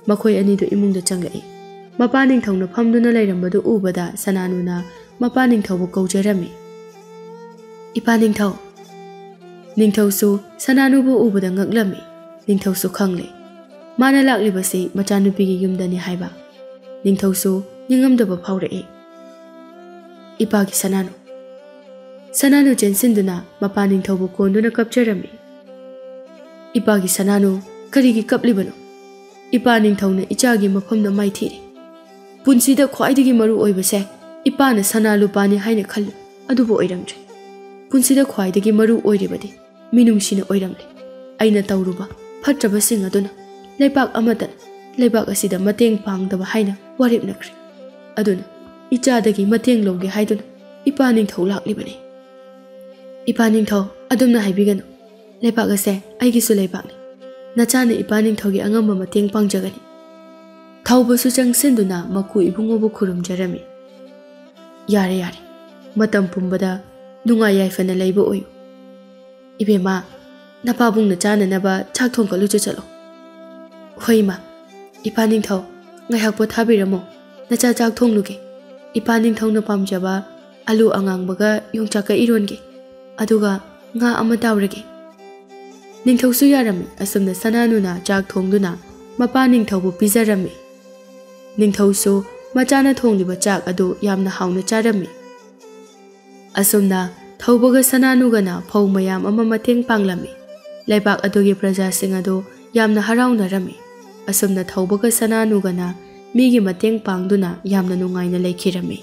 ꯃꯈꯣꯏ ꯑꯅꯤꯗꯨ ꯏꯃꯨꯡꯗ ꯆꯪꯂꯛꯏ꯫ ꯃꯄꯥ ꯅꯤꯡꯊꯧꯅ ꯐꯝꯗꯨꯅ ꯂꯩꯔꯝꯕꯗꯨ ꯎꯕꯗ ꯁꯅꯥꯅꯨꯅ ꯃꯄꯥ ꯅꯤꯡꯊꯧꯕꯨ ꯀꯧꯖꯔꯝꯃꯤ꯫ "ꯏꯄꯥ ꯅꯤꯡꯊꯧ." ꯅꯤꯡꯊꯧꯁꯨ ꯁꯅꯥꯅꯨꯕꯨ ꯎꯕꯗ ꯉꯛꯂꯝꯃꯤ꯫ ꯅꯤꯡꯊꯧꯁꯨ ꯈꯪꯂꯦ ꯃꯥꯅ ꯂꯥꯛꯂꯤꯕꯁꯤ ꯃꯆꯥꯅꯨꯄꯤꯒꯤ ꯌꯨꯝꯗꯅꯤ ꯍꯥꯏꯕ꯫ ꯅꯤꯡꯊꯧꯁꯨ ꯅꯤꯡꯉꯝꯗꯕ ꯐꯥꯎꯔꯛꯏ꯫ "ꯏꯄꯥꯒꯤ ꯁꯅꯥꯅꯨ." ꯁꯅꯥꯅꯨ ꯆꯦꯟꯁꯤꯟꯗꯨꯅ ꯃꯄꯥ ꯅꯤꯡꯊꯧꯕꯨ ꯀꯣꯟꯗꯨꯅ ꯀꯞꯆꯔꯝꯃꯤ꯫ "ꯏꯄꯥꯒꯤ ꯁꯅꯥꯅꯨ, ꯀꯔꯤꯒꯤ ꯀꯞꯂꯤꯕꯅꯣ? ꯏꯄꯥ ꯅꯤꯡꯊꯧꯅ ꯏꯆꯥꯒꯤ ꯃꯐꯝꯗ ꯃꯥꯏꯊꯤꯔꯦ꯫ ꯄꯨꯟꯁꯤꯗ ꯈ꯭ꯋꯥꯏꯗꯒꯤ ꯃꯔꯨ ꯑꯣꯏꯕꯁꯦ ꯏꯄꯥꯅ ꯁꯅꯥ ꯂꯨꯄꯥꯅꯤ ꯍꯥꯏꯅ ꯈꯜꯂꯨ, ꯑꯗꯨꯕꯨ ꯑꯣꯏꯔꯝꯗ꯭ꯔꯦ꯫ ꯄꯨꯟꯁꯤꯗ ꯈ꯭ꯋꯥꯏꯗꯒꯤ ꯃꯔꯨ ꯑꯣꯏꯔꯤꯕꯗꯤ ꯃꯤꯅꯨꯡꯁꯤꯅ ꯑꯣꯏꯔꯝꯂꯦ꯫ ꯑꯩꯅ ꯇꯧꯔꯨꯕ ꯐꯠꯇ꯭ꯔꯕꯁꯤꯡ ꯑꯗꯨꯅ ꯂꯩꯕꯥꯛ ꯑꯃꯠꯇꯅ ꯂꯩꯕꯥꯛ ꯑꯁꯤꯗ ꯃꯇꯦꯡ ꯄꯥꯡꯗꯕ ꯍꯥꯏꯅ ꯋꯥꯔꯦꯞꯅꯈ꯭ꯔꯦ꯫ ꯑꯗꯨꯅ ꯏꯆꯥꯗꯒꯤ ꯃꯇꯦꯡ ꯂꯧꯒꯦ ꯍꯥꯏꯗꯨꯅ ꯏꯄꯥ ꯅꯤꯡꯊꯧ ꯂꯥꯛꯂꯤꯕꯅꯤ." "ꯏꯄꯥ ꯅꯤꯡꯊꯧ, ꯑꯗꯨꯝꯅ ꯍꯥꯏꯕꯤꯒꯅꯨ꯫ ꯂꯩꯕꯥꯛ ꯑꯁꯦ ꯑꯩꯒꯤꯁꯨ ꯂꯩꯕꯥꯛꯅꯤ꯫ ꯅꯆꯥꯅ ꯏꯄꯥ ꯅꯤꯡꯊꯧꯒꯤ ꯑꯉꯝꯕ ꯃꯇꯦꯡ ꯄꯥꯡꯖꯒꯅꯤ." ꯊꯧꯕꯁꯨ ꯆꯪꯁꯤꯟꯗꯨꯅ ꯃꯀꯨ ꯏꯕꯨꯡꯉꯣꯕꯨ ꯈꯨꯔꯨꯝꯖꯔꯝꯃꯤ꯫ "ꯌꯥꯔꯦ ꯌꯥꯔꯦ, ꯃꯇꯝ ꯄꯨꯝꯕꯗ ꯅꯨꯡꯉꯥꯏ ꯌꯥꯏꯐꯅ ꯂꯩꯕ ꯑꯣꯏꯌꯨ꯫ ꯏꯕꯦꯝꯃ, ꯅꯄꯥꯕꯨꯡꯅ ꯆꯥꯅꯅꯕ ꯆꯥꯛ ꯊꯣꯡꯒꯠꯂꯨꯆꯣ ꯆꯠꯂꯣ." "ꯍꯣꯏ ꯏꯃꯥ." "ꯏꯄꯥ ꯅꯤꯡꯊꯧ, ꯉꯥꯏꯍꯥꯛ ꯄꯣꯊꯥꯕꯤꯔꯝꯃꯣ, ꯅꯆꯥ ꯆꯥꯛ ꯊꯣꯡꯂꯨꯒꯦ꯫ ꯏꯄꯥ ꯅꯤꯡꯊꯧꯅ ꯄꯥꯝꯖꯕ ꯑꯂꯨ ꯑꯉꯥꯡꯕꯒ ꯌꯣꯡꯆꯥꯛꯀ ꯏꯔꯣꯟꯒꯦ, ꯑꯗꯨꯒ ꯉꯥ ꯑꯃ ꯇꯥꯎꯔꯒꯦ." ꯅꯤꯡꯊꯧꯁꯨ ꯌꯥꯔꯝꯃꯤ꯫ ꯑꯁꯨꯝꯅ ꯁꯅꯥꯅꯨꯅ ꯆꯥꯛ ꯊꯣꯡꯗꯨꯅ ꯃꯄꯥ ꯅꯤꯡꯊꯧꯕꯨ ꯄꯤꯖꯔꯝꯃꯤ꯫ ꯅꯤꯡꯊꯧꯁꯨ ꯃꯆꯥꯅ ꯊꯣꯡꯂꯤꯕ ꯆꯥꯛ ꯑꯗꯨ ꯌꯥꯝꯅ ꯍꯥꯎꯅ ꯆꯥꯔꯝꯃꯤ꯫ ꯑꯁꯨꯝꯅ ꯊꯧꯕꯒ ꯁꯅꯥꯅꯨꯒꯅ ꯐꯧ ꯃꯌꯥꯝ ꯑꯃ ꯃꯇꯦꯡ ꯄꯥꯡꯂꯝꯃꯤ꯫ ꯂꯩꯕꯥꯛ ꯑꯗꯨꯒꯤ ꯄ꯭ꯔꯖꯥꯁꯤꯡ ꯑꯗꯨ ꯌꯥꯝꯅ ꯍꯔꯥꯎꯅꯔꯝꯃꯤ꯫ ꯑꯁꯨꯝꯅ ꯊꯧꯕꯒ ꯁꯅꯥꯅꯨꯒꯅ ꯃꯤꯒꯤ ꯃꯇꯦꯡ ꯄꯥꯡꯗꯨꯅ ꯌꯥꯝꯅ ꯅꯨꯡꯉꯥꯏꯅ ꯂꯩꯈꯤꯔꯝꯃꯤ꯫